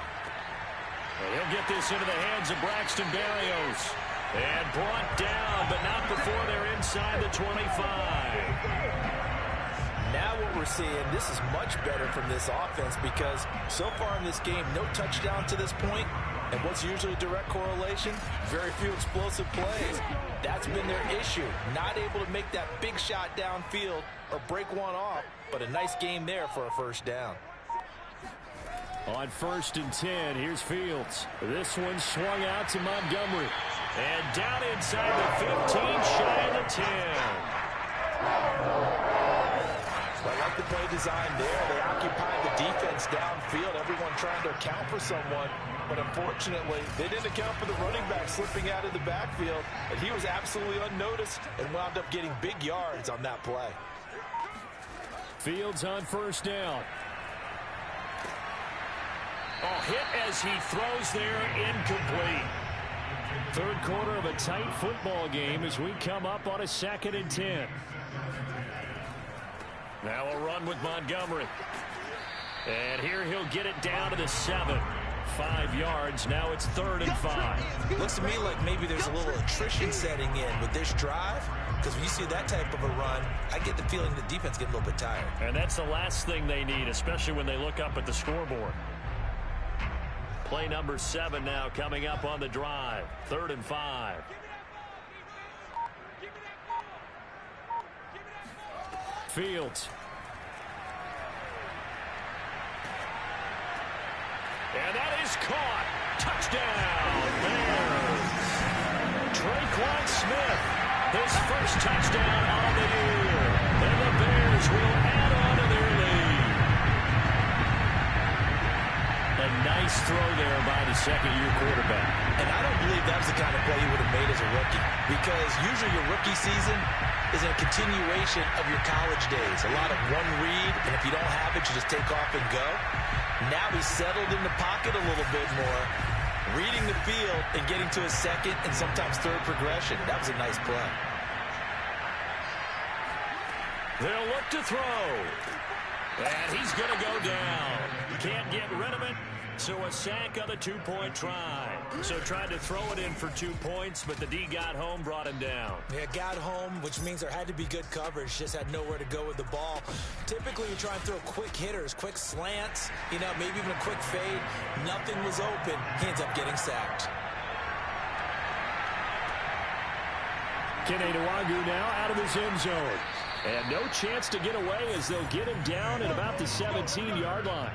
And he'll get this into the hands of Braxton Berrios. And brought down, but not before they're inside the 25. Now what we're seeing, this is much better from this offense because so far in this game, no touchdown to this point. And what's usually a direct correlation? Very few explosive plays. That's been their issue. Not able to make that big shot downfield or break one off, but a nice game there for a 1st down. On 1st and 10, here's Fields. This one swung out to Montgomery. And down inside the 15, shy of the 10. I like the play design there. They occupied the defense downfield. Everyone trying to account for someone. But unfortunately, they didn't account for the running back slipping out of the backfield, and he was absolutely unnoticed and wound up getting big yards on that play. Fields on first down. Oh, hit as he throws there, incomplete. Third quarter of a tight football game as we come up on a 2nd and 10. Now a run with Montgomery. And here he'll get it down to the 7. 5 yards. Now it's 3rd and 5. Looks to me like maybe there's a little attrition setting in with this drive. Because when you see that type of a run, I get the feeling the defense gets a little bit tired. And that's the last thing they need, especially when they look up at the scoreboard. Play number 7 now coming up on the drive. 3rd and 5. Fields. And that is caught. Touchdown, Bears. Traquan Smith, his first touchdown on the year. And the Bears will add on to their lead. A nice throw there by the second-year quarterback. And I don't believe that was the kind of play he would have made as a rookie. Because usually your rookie season is a continuation of your college days. A lot of one read, and if you don't have it, you just take off and go. Now he's settled in the pocket a little bit more, reading the field and getting to his second and sometimes third progression. That was a nice play. They'll look to throw. And he's going to go down. Can't get rid of it. So a sack on the 2-point try. So tried to throw it in for 2 points, but the D got home, brought him down. Yeah, got home, which means there had to be good coverage. Just had nowhere to go with the ball. Typically, you try and throw quick hitters, quick slants, maybe even a quick fade. Nothing was open. He ends up getting sacked. Kene Nwangwu now out of his end zone. And no chance to get away as they'll get him down at about the 17-yard line.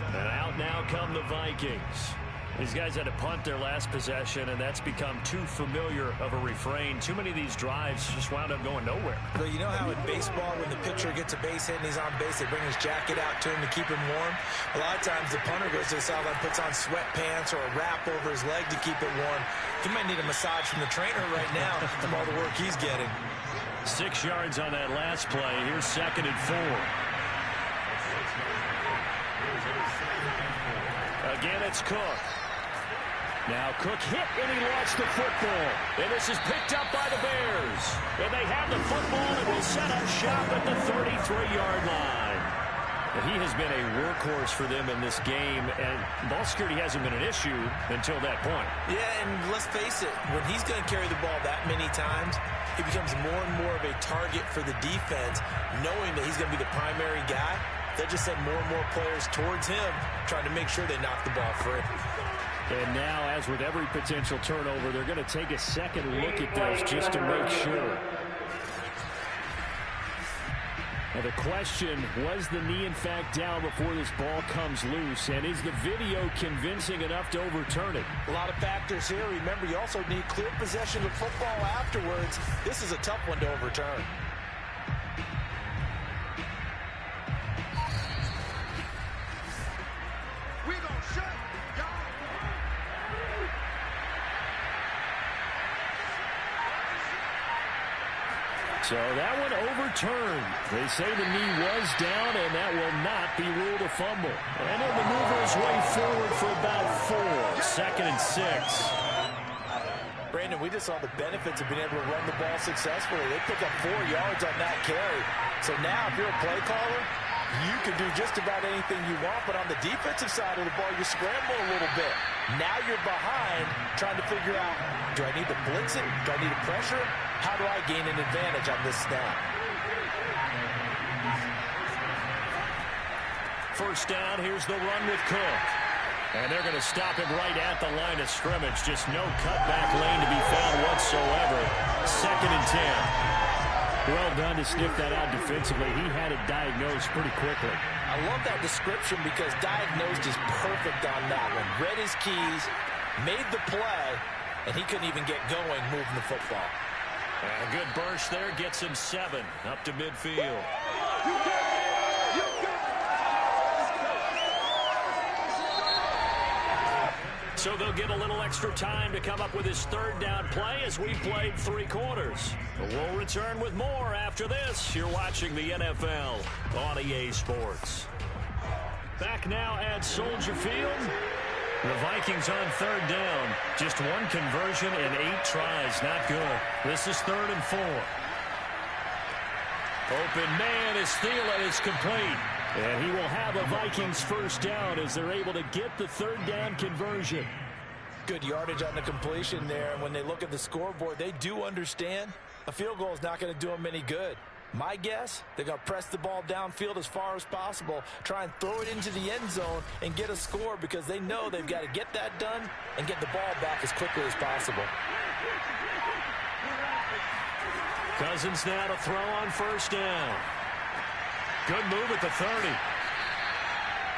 And out now come the Vikings. These guys had to punt their last possession, and that's become too familiar of a refrain. Too many of these drives just wound up going nowhere. Well, you know how in baseball, when the pitcher gets a base hit and he's on base, they bring his jacket out to him to keep him warm? A lot of times the punter goes to the sideline, puts on sweatpants or a wrap over his leg to keep it warm. He might need a massage from the trainer right now from all the work he's getting. 6 yards on that last play. Here's 2nd and 4. Again, it's Cook. Now Cook hit and he lost the football. And this is picked up by the Bears. And they have the football and will set up shop at the 33-yard line. And he has been a workhorse for them in this game, and ball security hasn't been an issue until that point. Yeah, and let's face it, when he's going to carry the ball that many times, he becomes more and more of a target for the defense, knowing that he's going to be the primary guy. They'll just send more and more players towards him, trying to make sure they knock the ball free. And now, as with every potential turnover, they're going to take a second look at this just to make sure. Now the question, was the knee in fact down before this ball comes loose? And is the video convincing enough to overturn it? A lot of factors here. Remember, you also need clear possession of football afterwards. This is a tough one to overturn. We gonna shut y'all. So that one overturned. They say the knee was down, and that will not be ruled a fumble. And he'll maneuver his way forward for about 4. 2nd and 6. Brandon, we just saw the benefits of being able to run the ball successfully. They pick up 4 yards on that carry. So now, if you're a play caller, you can do just about anything you want, but on the defensive side of the ball, you're scrambling a little bit. Now you're behind, trying to figure out, do I need to blitz it? Do I need to pressure it? How do I gain an advantage on this snap? First down, here's the run with Cook. And they're going to stop him right at the line of scrimmage. Just no cutback lane to be found whatsoever. 2nd and 10. Well done to sniff that out defensively. He had it diagnosed pretty quickly. I love that description because diagnosed is perfect on that one. Read his keys, made the play, and he couldn't even get going moving the football. And a good burst there gets him 7 up to midfield. So they'll get a little extra time to come up with his third down play as we played 3 quarters. But we'll return with more after this. You're watching the NFL on EA Sports. Back now at Soldier Field. The Vikings on 3rd down. Just 1 conversion and 8 tries. Not good. This is 3rd and 4. Open man is Thielen. It's complete. And he will have a Vikings first down as they're able to get the 3rd down conversion. Good yardage on the completion there. And when they look at the scoreboard, they do understand a field goal is not going to do them any good. My guess, they're going to press the ball downfield as far as possible, try and throw it into the end zone and get a score because they know they've got to get that done and get the ball back as quickly as possible. Cousins now to throw on first down. Good move at the 30.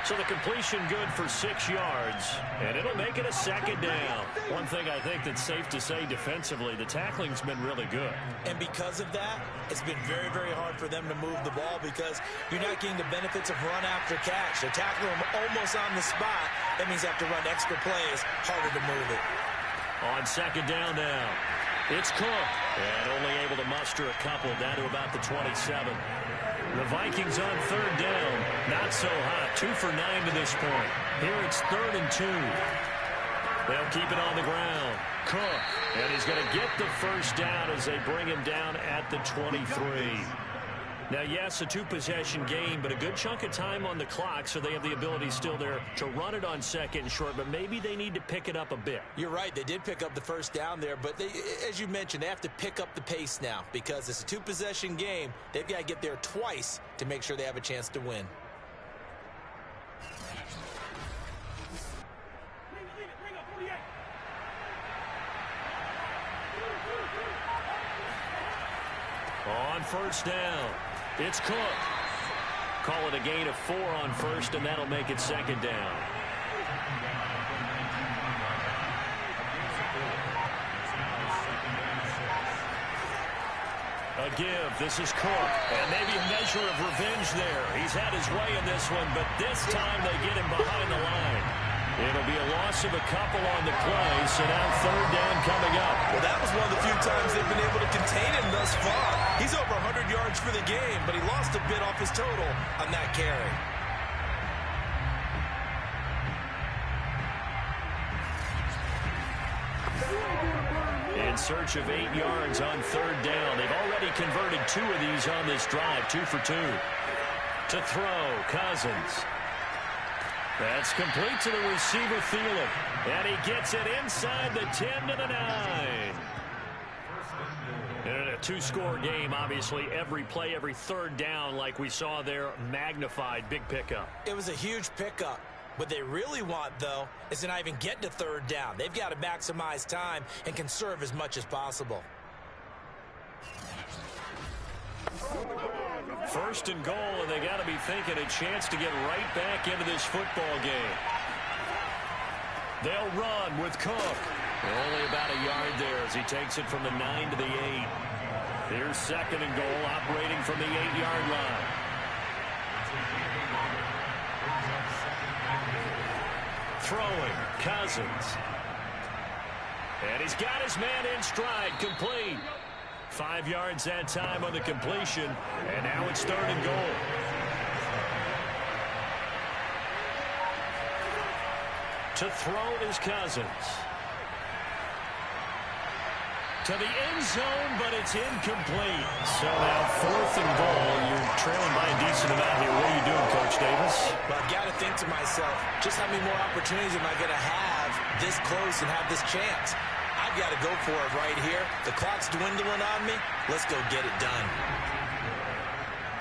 So the completion good for 6 yards, and it'll make it a 2nd down. One thing I think that's safe to say defensively, the tackling's been really good. And because of that, it's been very, very hard for them to move the ball because you're not getting the benefits of run after catch. They're tackling them almost on the spot. That means they have to run extra plays, harder to move it. On 2nd down now, it's Cook, and only able to muster a couple down to about the 27. The Vikings on 3rd down. Not so hot. 2 for 9 to this point. Here it's 3rd and 2. They'll keep it on the ground. Cook. And he's going to get the first down as they bring him down at the 23. Now, yes, a 2-possession game, but a good chunk of time on the clock, so they have the ability still there to run it on 2nd and short, but maybe they need to pick it up a bit. You're right. They did pick up the first down there, but they, as you mentioned, they have to pick up the pace now because it's a 2-possession game. They've got to get there twice to make sure they have a chance to win. On first down, it's Cook. Call it a gain of 4 on first, and that'll make it 2nd down. A give. This is Cook. And maybe a measure of revenge there. He's had his way in this one, but this time they get him behind the line. It'll be a loss of a couple on the play, so now 3rd down coming up. Well, that was one of the few times they've been able to contain him thus far. He's over 100 yards for the game, but he lost a bit off his total on that carry. In search of 8 yards on 3rd down. They've already converted 2 of these on this drive, 2 for 2. To throw, Cousins. That's complete to the receiver, Thielen. And he gets it inside the 10 to the 9. And in a 2-score game, obviously, every play, every 3rd down, like we saw there, magnified. Big pickup. It was a huge pickup. What they really want, though, is to not even get to 3rd down. They've got to maximize time and conserve as much as possible. 1st and goal, and they got to be thinking a chance to get right back into this football game. They'll run with Cook. Only about a yard there as he takes it from the 9 to the 8. Here's 2nd and goal, operating from the 8-yard line. Throwing, Cousins. And he's got his man in stride, complete. 5 yards that time on the completion, and now it's 3rd and goal. To throw is Cousins. To the end zone, but it's incomplete. So now 4th and goal. You're trailing by a decent amount here. What are you doing, Coach Davis? Well, I've got to think to myself, just how many more opportunities am I going to have this close and have this chance? I've got to go for it right here. The clock's dwindling on me. Let's go get it done.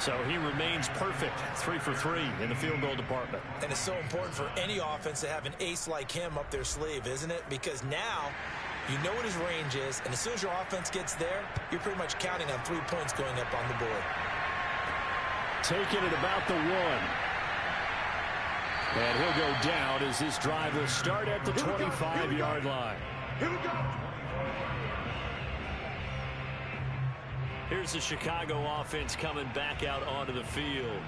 So he remains perfect, 3 for 3 in the field goal department. And it's so important for any offense to have an ace like him up their sleeve, isn't it? Because now you know what his range is, and as soon as your offense gets there, you're pretty much counting on 3 points going up on the board. Taking it about the 1. And he'll go down as this drive will start at the 25-yard line. Here we go. Here's the Chicago offense coming back out onto the field.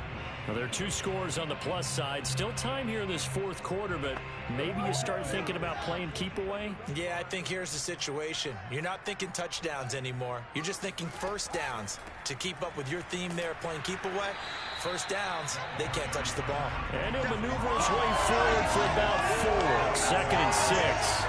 Well, there are 2 scores on the plus side. Still time here in this fourth quarter, but maybe you start thinking about playing keep away? Yeah, I think here's the situation. You're not thinking touchdowns anymore. You're just thinking first downs. To keep up with your theme there, playing keep away, first downs, they can't touch the ball. And he'll maneuver his way forward for about 4. 2nd and 6.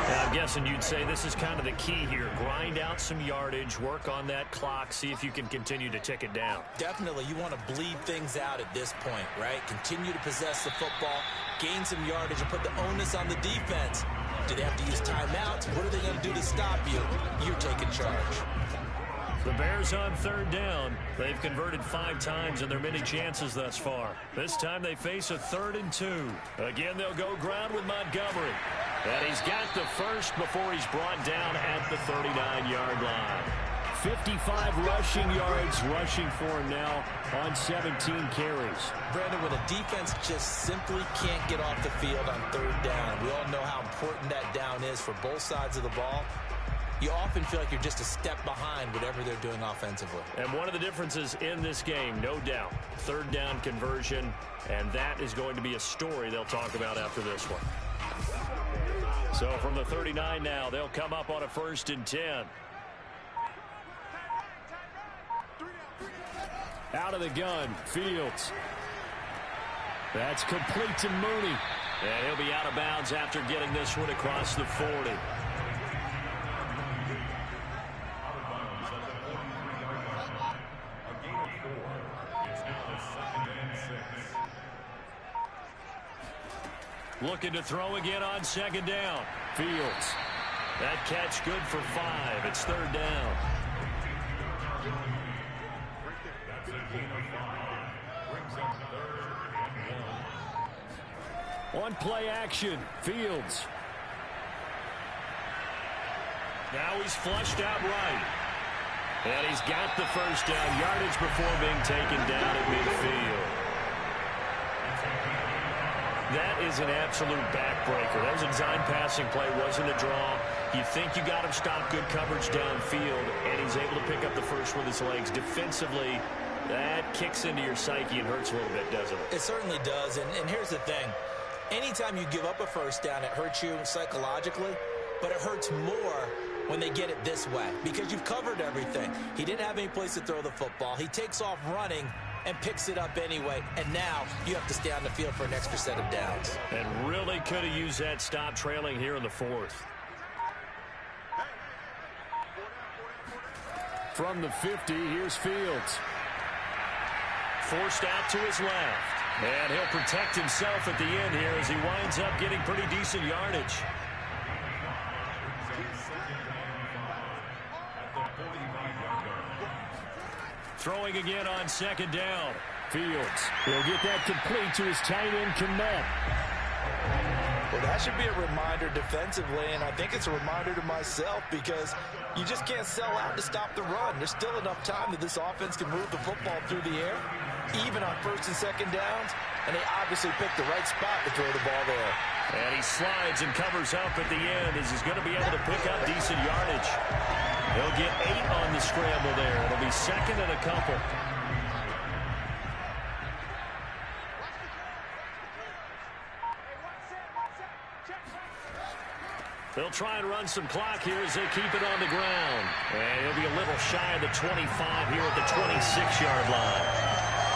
And I'm guessing you'd say this is kind of the key here. Grind out some yardage, work on that clock, see if you can continue to tick it down. Definitely, you want to bleed things out at this point, right? Continue to possess the football, gain some yardage, and put the onus on the defense. Do they have to use timeouts? What are they going to do to stop you? You're taking charge. The Bears on 3rd down. They've converted 5 times in their many chances thus far. This time they face a 3rd and 2. Again, they'll go ground with Montgomery. And he's got the first before he's brought down at the 39-yard line. 55 rushing yards rushing for him now on 17 carries. Brandon, when a defense just simply can't get off the field on 3rd down, we all know how important that down is for both sides of the ball. You often feel like you're just a step behind whatever they're doing offensively. And one of the differences in this game, no doubt, 3rd down conversion, and that is going to be a story they'll talk about after this one. So from the 39 now, they'll come up on a 1st and 10. Out of the gun, Fields. That's complete to Mooney. And he'll be out of bounds after getting this one across the 40. Looking to throw again on 2nd down. Fields. That catch good for 5. It's 3rd down. On play action, Fields. Now he's flushed out right. And he's got the first down. Yardage before being taken down at midfield. That is an absolute backbreaker. That was a design passing play, wasn't a draw. You think you got him stopped, good coverage downfield, and he's able to pick up the first with his legs. Defensively, that kicks into your psyche and hurts a little bit, doesn't it? It certainly does, and here's the thing. Anytime you give up a first down, it hurts you psychologically, but it hurts more when they get it this way because you've covered everything. He didn't have any place to throw the football. He takes off running and picks it up anyway, and now you have to stay on the field for an extra set of downs. And really could have used that stop trailing here in the 4th. From the 50, here's Fields. Forced out to his left. And he'll protect himself at the end here as he winds up getting pretty decent yardage. Throwing again on 2nd down. Fields. He'll get that complete to his tight end, Kmet. Well, that should be a reminder defensively, and I think it's a reminder to myself because you just can't sell out to stop the run. There's still enough time that this offense can move the football through the air, even on 1st and 2nd downs, and they obviously picked the right spot to throw the ball there. And he slides and covers up at the end as he's going to be able to pick up decent yardage. He'll get 8 on the scramble there. It'll be 2nd and a couple. They'll try and run some clock here as they keep it on the ground. And he'll be a little shy of the 25 here at the 26-yard line.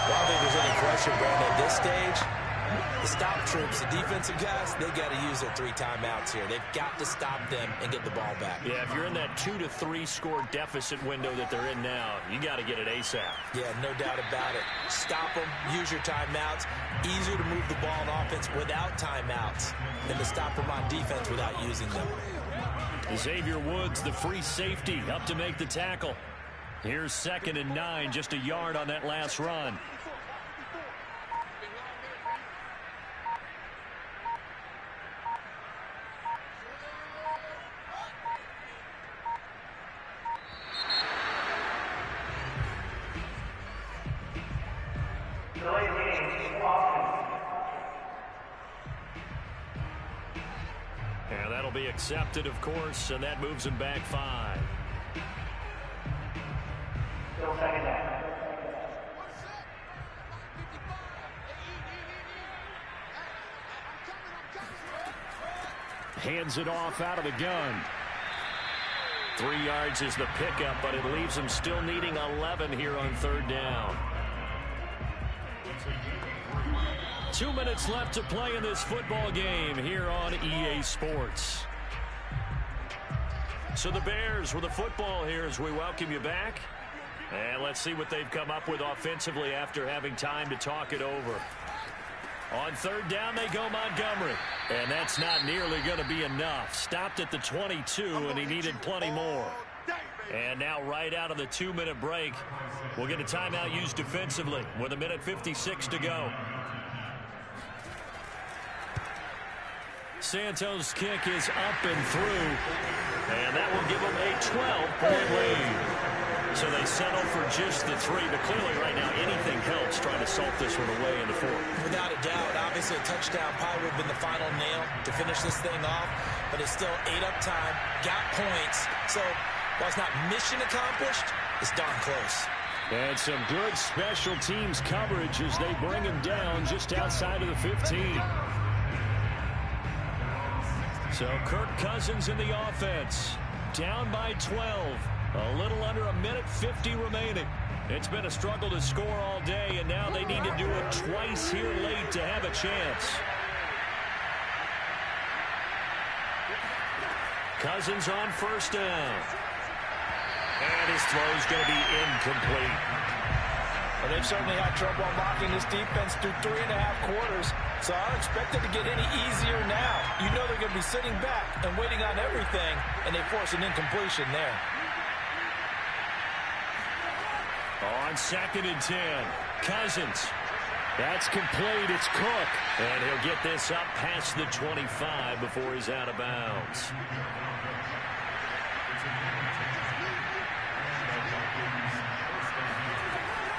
Well, I don't think there's any question, Brandon, at this stage. The stop troops, the defensive guys, they got to use their 3 timeouts here. They've got to stop them and get the ball back. Yeah, if you're in that 2 to 3 score deficit window that they're in now, you got to get it ASAP. Yeah, no doubt about it. Stop them, use your timeouts. Easier to move the ball on offense without timeouts than to stop them on defense without using them. Xavier Woods, the free safety, up to make the tackle. Here's 2nd and 9, just a yard on that last run. And that'll be accepted, of course, and that moves him back 5. Hands it off out of the gun. 3 yards is the pickup, but it leaves him still needing 11 here on 3rd down. 2 minutes left to play in this football game here on EA Sports. So the Bears with the football here as we welcome you back. And let's see what they've come up with offensively after having time to talk it over. On 3rd down, they go Montgomery. And that's not nearly going to be enough. Stopped at the 22, and he needed plenty more. And now right out of the 2-minute break, we'll get a timeout used defensively with 1:56 to go. Santos' kick is up and through. And that will give them a 12-point lead. So they settle for just the 3, but clearly right now anything helps trying to salt this one away in the 4th. Without a doubt, obviously a touchdown probably would have been the final nail to finish this thing off, but it's still 8 up time, got points. So while it's not mission accomplished, it's darn close. And some good special teams coverage as they bring him down just outside of the 15. So Kirk Cousins in the offense, down by 12. A little under 1:50 remaining. It's been a struggle to score all day, and now they need to do it twice here late to have a chance. Cousins on 1st down. And his throw is going to be incomplete. Well, they've certainly had trouble unlocking this defense through 3.5 quarters, so I don't expect it to get any easier now. You know they're going to be sitting back and waiting on everything, and they force an incompletion there. On 2nd and 10, Cousins. That's complete. It's Cook. And he'll get this up past the 25 before he's out of bounds.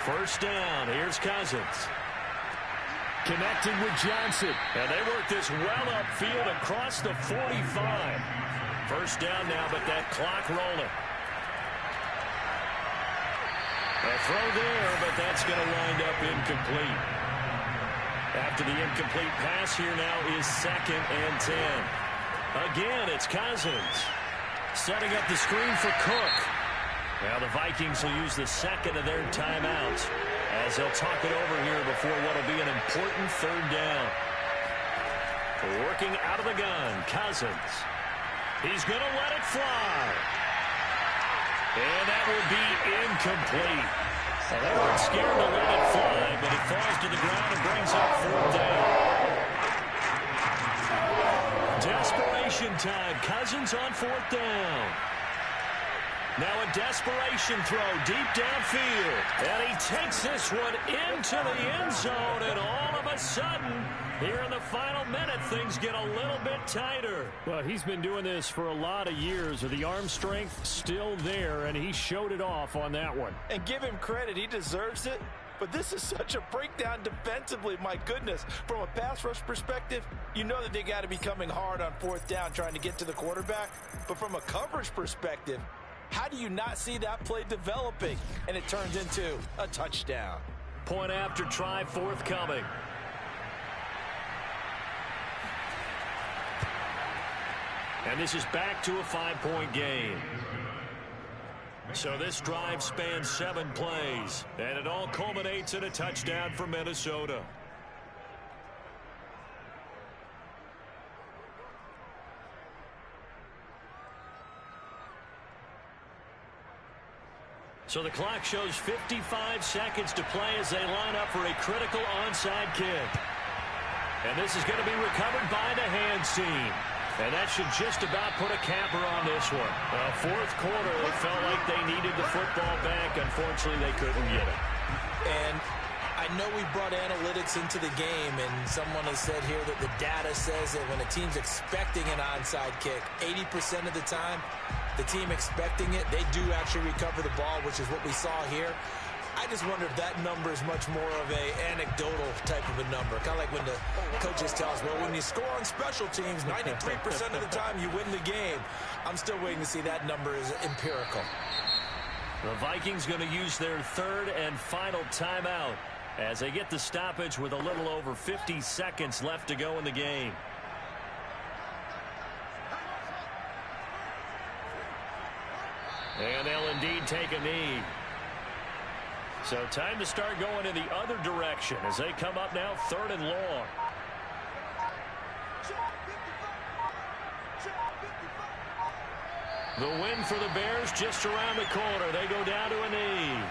First down. Here's Cousins. Connecting with Johnson. And they work this well upfield across the 45. First down now, but that clock rolling. A throw there, but that's going to wind up incomplete. After the incomplete pass here now is 2nd and 10. Again, it's Cousins. Setting up the screen for Cook. Now the Vikings will use the 2nd of their timeouts as they'll talk it over here before what will be an important 3rd down. Working out of the gun, Cousins. He's going to let it fly. And that will be incomplete. Well, they weren't scared to let it fly, but it falls to the ground and brings up 4th down. Desperation time. Cousins on 4th down. Now a desperation throw deep downfield. And he takes this one into the end zone, and all of a sudden, here in the final minute, things get a little bit tighter. Well, he's been doing this for a lot of years with the arm strength still there, and he showed it off on that one. And give him credit, he deserves it. But this is such a breakdown defensively, my goodness. From a pass rush perspective, you know that they got to be coming hard on 4th down trying to get to the quarterback. But from a coverage perspective, how do you not see that play developing? And it turns into a touchdown. Point after try forthcoming. And this is back to a 5-point game. So this drive spans 7 plays, and it all culminates in a touchdown for Minnesota. So the clock shows 55 seconds to play as they line up for a critical onside kick. And this is going to be recovered by the hands team. And that should just about put a capper on this one. 4th quarter, it felt like they needed the football back. Unfortunately, they couldn't get it. And I know we brought analytics into the game, and someone has said here that the data says that when a team's expecting an onside kick, 80% of the time, the team expecting it, they do actually recover the ball, which is what we saw here. I just wonder if that number is much more of a anecdotal type of a number. Kind of like when the coaches tell us, well, when you score on special teams, 93% of the time you win the game. I'm still waiting to see that number is empirical. The Vikings going to use their 3rd and final timeout as they get the stoppage with a little over 50 seconds left to go in the game. And they'll indeed take a knee. So time to start going in the other direction as they come up now 3rd and long. The win for the Bears just around the corner. They go down to a knee.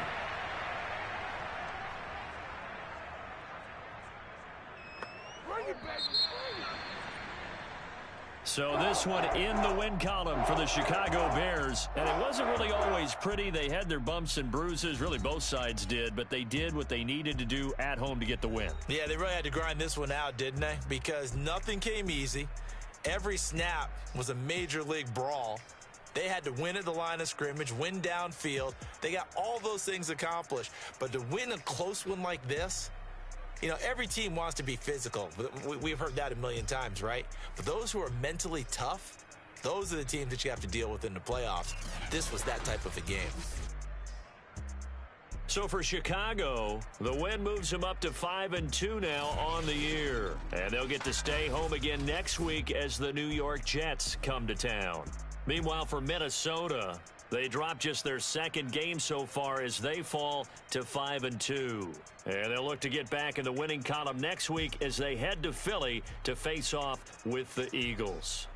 So this one in the win column for the Chicago Bears. And it wasn't really always pretty. They had their bumps and bruises. Really, both sides did. But they did what they needed to do at home to get the win. Yeah, they really had to grind this one out, didn't they? Because nothing came easy. Every snap was a major league brawl. They had to win at the line of scrimmage, win downfield. They got all those things accomplished. But to win a close one like this, you know, every team wants to be physical. We've heard that a million times, right? But those who are mentally tough, those are the teams that you have to deal with in the playoffs. This was that type of a game. So for Chicago, the win moves them up to 5-2 now on the year. And they'll get to stay home again next week as the New York Jets come to town. Meanwhile, for Minnesota, they dropped just their 2nd game so far as they fall to 5-2. And they'll look to get back in the winning column next week as they head to Philly to face off with the Eagles.